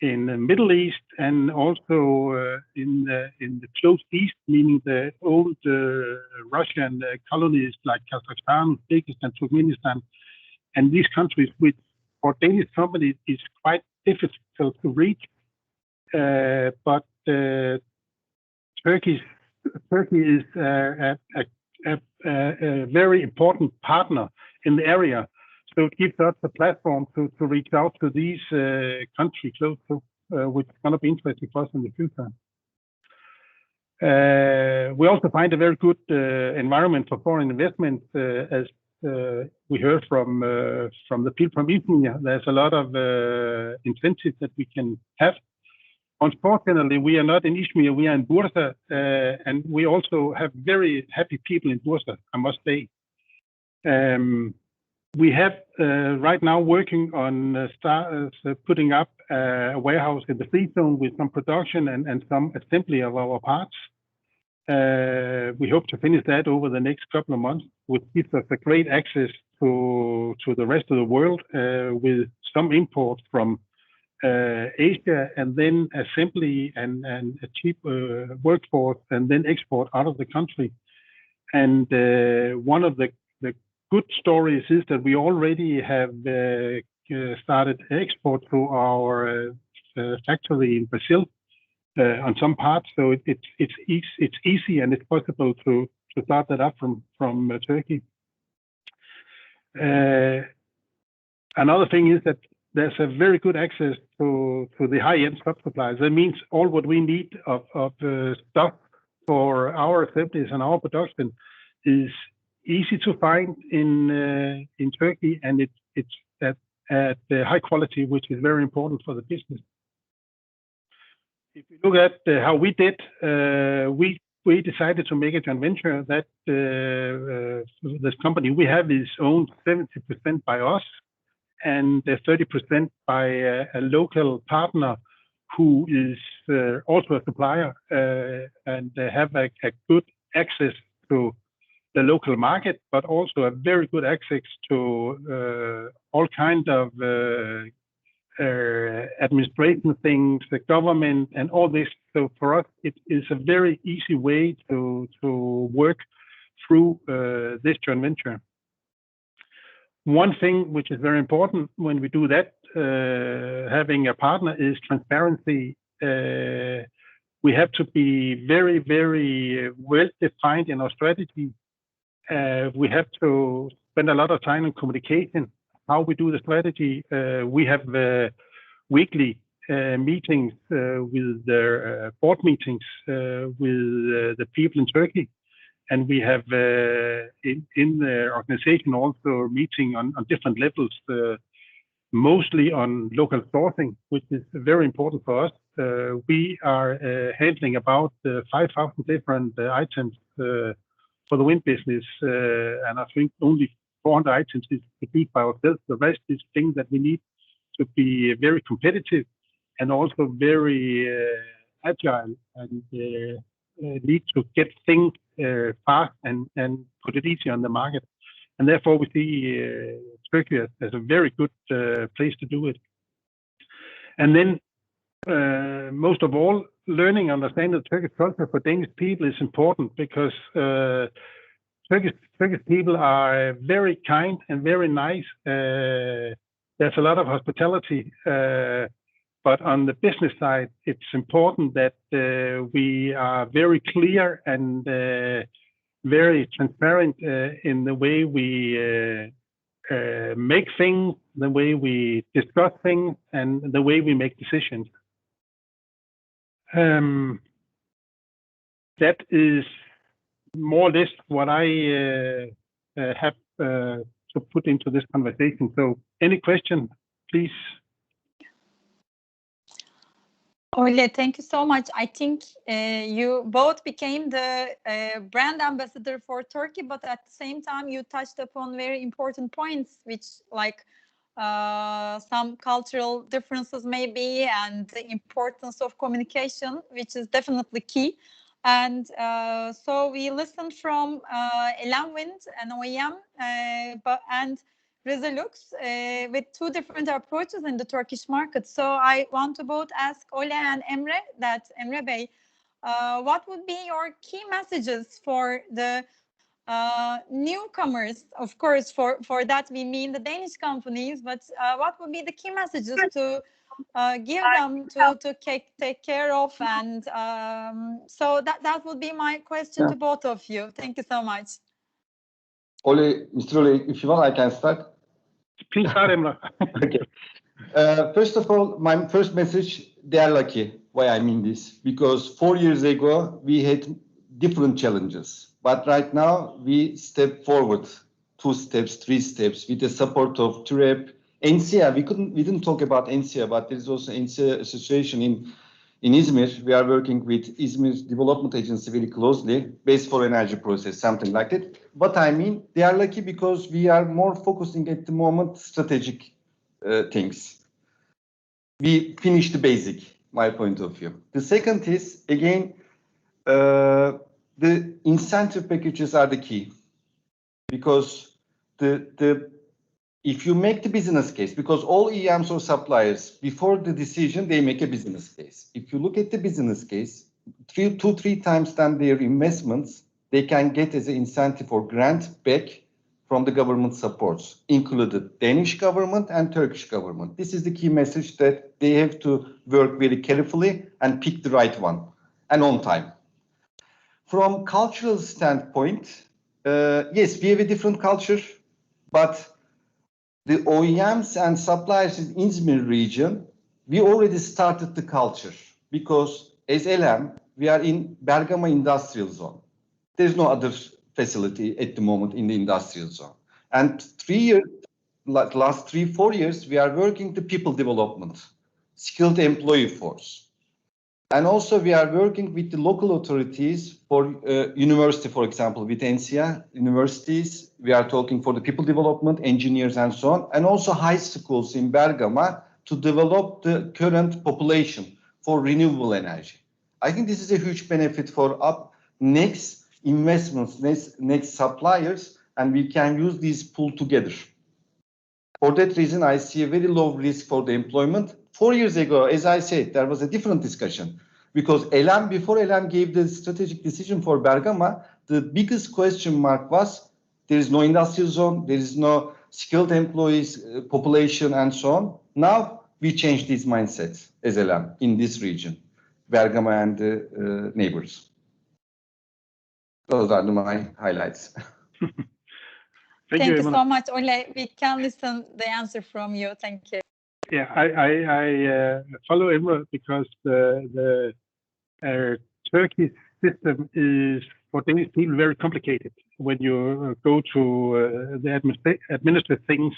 the Middle East, and also in the close east, meaning the old Russian colonies like Kazakhstan, Uzbekistan, Turkmenistan, and these countries, which for Danish companies is quite difficult to reach. But Turkey is a very important partner in the area. So it gives us a platform to reach out to these countries close to, which is going to be interesting for us in the future. We also find a very good environment for foreign investment, as we heard from the people from İzmir. There's a lot of incentives that we can have. Unfortunately, we are not in İzmir, we are in Bursa, and we also have very happy people in Bursa, I must say. We have right now working on putting up a warehouse in the free zone with some production and some assembly of our parts. We hope to finish that over the next couple of months, which gives us a great access to the rest of the world, with some import from Asia, and then assembly and a cheap workforce, and then export out of the country. And one of the good stories is that we already have started export to our factory in Brazil on some parts. So it's easy and it's possible to start that up from Turkey. Another thing is that there's a very good access to the high-end sub-suppliers. That means all what we need of stuff for our assemblies and our production is easy to find in Turkey, and it's at high quality, which is very important for the business. If you look at how we did, we decided to make a joint venture that this company we have is owned 70% by us and 30% by a local partner who is also a supplier and have a good access to the local market, but also a very good access to all kinds of administration things, the government, and all this. So for us, it is a very easy way to work through this joint venture. One thing which is very important when we do that, having a partner, is transparency. We have to be very, very well defined in our strategy. We have to spend a lot of time on communication, how we do the strategy. We have weekly meetings with their board meetings with the people in Turkey. And we have in the organization also meeting on different levels, mostly on local sourcing, which is very important for us. We are handling about 5,000 different items for the wind business, and I think only 400 items is produced by ourselves. The rest is things that we need to be very competitive and also very agile, and need to get things fast and put it easy on the market. And therefore we see Turkey as a very good place to do it. And then most of all, learning, understanding the Turkish culture for Danish people is important, because Turkish people are very kind and very nice. There's a lot of hospitality, but on the business side, it's important that we are very clear and very transparent in the way we make things, the way we discuss things, and the way we make decisions. That is more or less what I have to put into this conversation. So any question, please? Ole, thank you so much. I think you both became the brand ambassador for Turkey, but at the same time you touched upon very important points, which like some cultural differences maybe, and the importance of communication, which is definitely key. And so we listened from Elan Wind, an OEM, and Resolux with two different approaches in the Turkish market. So I want to both ask Ole and Emre that, Emre Bey, what would be your key messages for the newcomers? Of course, for that we mean the Danish companies, but what would be the key messages to give them to take care of? And so that would be my question to both of you. Thank you so much. Ole, Mr. Ole, if you want, I can start. Please start, Emre. Okay. First of all, my first message, they are lucky. Why I mean this? Because 4 years ago, we had different challenges. But right now, we step forward 2 steps, 3 steps with the support of TWEA, NCA. We didn't talk about NCA, but there is also NCA Association in İzmir. We are working with İzmir Development Agency very closely, based for energy process, something like that. What I mean, they are lucky because we are more focusing at the moment strategic things. We finished the basic, my point of view. The second is, again, the incentive packages are the key, because if you make the business case, because all EMs or suppliers, before the decision, they make a business case. If you look at the business case, 2-3 times than their investments, they can get as an incentive or grant back from the government supports, included Danish government and Turkish government. This is the key message, that they have to work very carefully and pick the right one and on time. From cultural standpoint, yes, we have a different culture, but the OEMs and suppliers in İzmir region, we already started the culture, because as LM, we are in Bergamo industrial zone. There's no other facility at the moment in the industrial zone. And last 3-4 years, we are working the people development, skilled employee force. And also we are working with the local authorities for university, for example, with NCA universities. We are talking for the people development, engineers and so on, and also high schools in Bergamo to develop the current population for renewable energy. I think this is a huge benefit for next investments, next suppliers, and we can use these pool together. For that reason, I see a very low risk for the employment. 4 years ago, as I said, there was a different discussion, because before LM gave the strategic decision for Bergamo, the biggest question mark was there is no industrial zone, there is no skilled employees, population, and so on. Now we changed these mindsets as LM in this region, Bergamo and neighbors. Those are my highlights. Thank you so much, Ole. We can listen the answer from you. Thank you. Yeah, I follow Emre because the Turkish system is for Danish people very complicated when you go to the administrative things.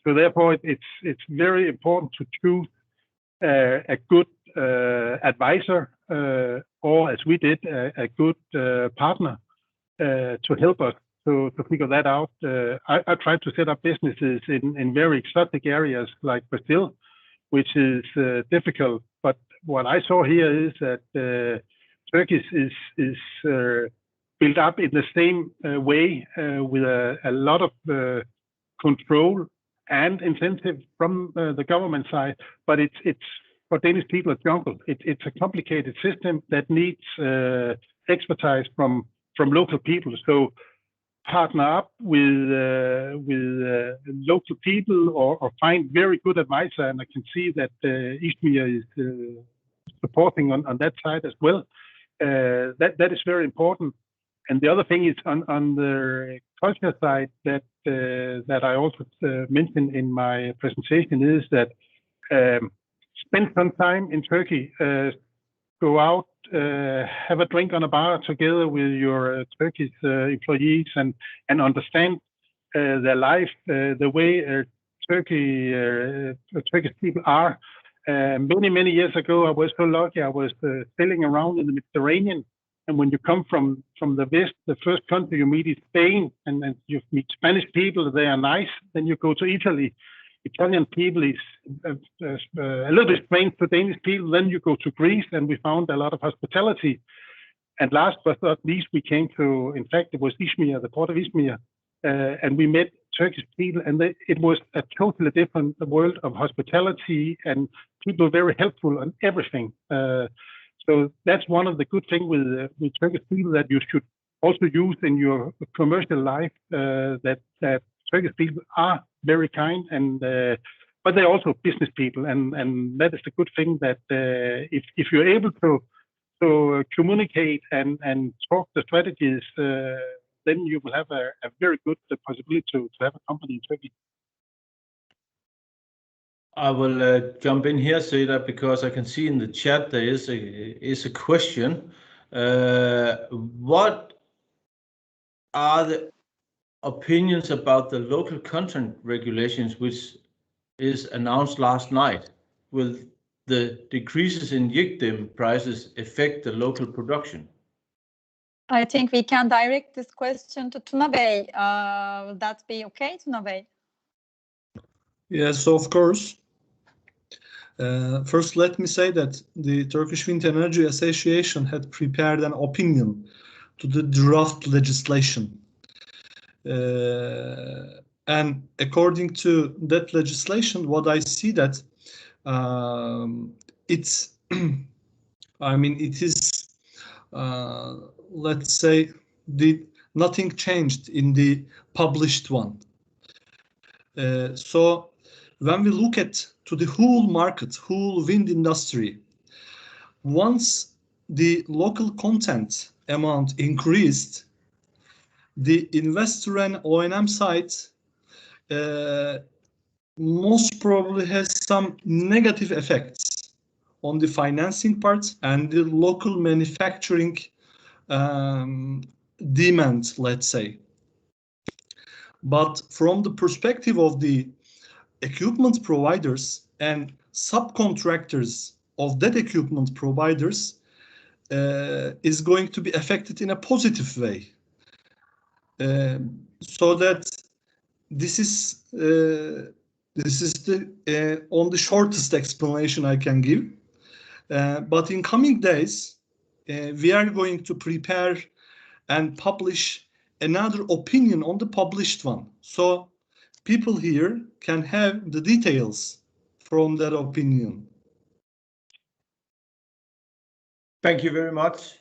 So therefore, it's very important to choose a good advisor, or as we did, a good partner to help us to figure that out. I tried to set up businesses in very exotic areas like Brazil, which is difficult. But what I saw here is that Turkish is built up in the same way with a lot of control and incentive from the government side. But it's for Danish people a jungle. It's a complicated system that needs expertise from local people. So partner up with local people or find very good advisor, and I can see that İzmir is supporting on that side as well. That is very important. And the other thing is on the culture side that I also mentioned in my presentation is that spend some time in Turkey, go out, have a drink on a bar together with your Turkish employees and understand their life, the way Turkish people are. Many years ago, I was so lucky. I was sailing around in the Mediterranean, and when you come from the West, the first country you meet is Spain, and you meet Spanish people. They are nice. Then you go to Italy. Italian people is a little bit strange to Danish people. Then you go to Greece, and we found a lot of hospitality. And last but not least, we came to, in fact, it was İzmir, the port of İzmir, and we met Turkish people, and it was a totally different world of hospitality, and people very helpful on everything. So that's one of the good things with Turkish people that you should also use in your commercial life, that Turkish people are very kind, and but they're also business people, and that is the good thing, that if you're able to communicate and talk the strategies, then you will have a very good possibility to have a company in Turkey. I will jump in here, Seda, because I can see in the chat there is a question. What are the opinions about the local content regulations, which is announced last night? Will the decreases in ytterm prices affect the local production? I think we can direct this question to Tuna Bey. Will that be okay, Tuna Bey? Yes, of course. First, let me say that the Turkish Wind Energy Association had prepared an opinion to the draft legislation. And according to that legislation, what I see that it's, I mean, it is, let's say, nothing changed in the published one. So when we look at to the whole market, whole wind industry, once the local content amount increased, the investor and O&M side most probably has some negative effects on the financing part and the local manufacturing demand, let's say. But from the perspective of the equipment providers and subcontractors of that equipment providers, is going to be affected in a positive way. So that this is the on the shortest explanation I can give. But in coming days, we are going to prepare and publish another opinion on the published one. So people here can have the details from that opinion. Thank you very much.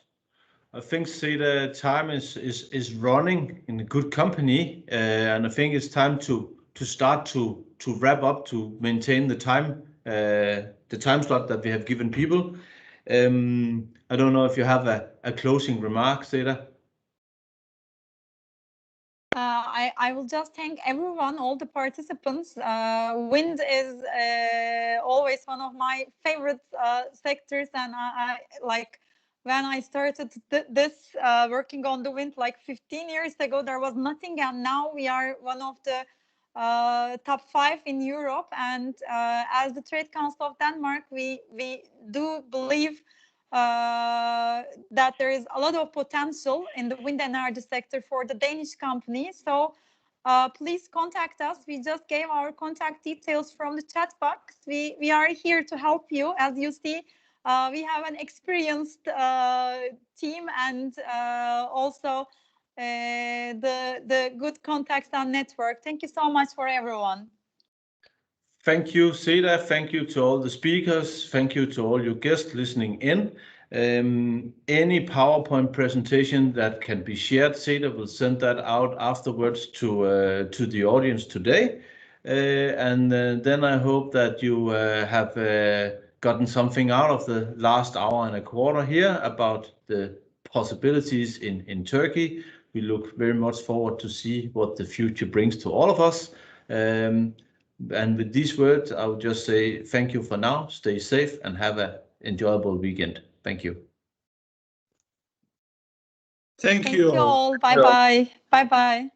I think the time is running in a good company, and I think it's time to start to wrap up, to maintain the time slot that we have given people. I don't know if you have a closing remark, Seda. I will just thank everyone, all the participants. Wind is always one of my favorite sectors, and I like when I started this working on the wind like 15 years ago, there was nothing, and now we are one of the top 5 in Europe. And as the Trade Council of Denmark, we do believe that there is a lot of potential in the wind energy sector for the Danish companies. So please contact us. We just gave our contact details from the chat box. We are here to help you. As you see, we have an experienced team, and also the good contacts and network. Thank you so much for everyone. Thank you, Seda. Thank you to all the speakers. Thank you to all your guests listening in. Any PowerPoint presentation that can be shared, Seda will send that out afterwards to the audience today. And then I hope that you have gotten something out of the last hour and a quarter here about the possibilities in Turkey. We look very much forward to see what the future brings to all of us. And with these words, I would just say thank you for now. Stay safe and have an enjoyable weekend. Thank you. Thank you all. Bye-bye. Bye-bye.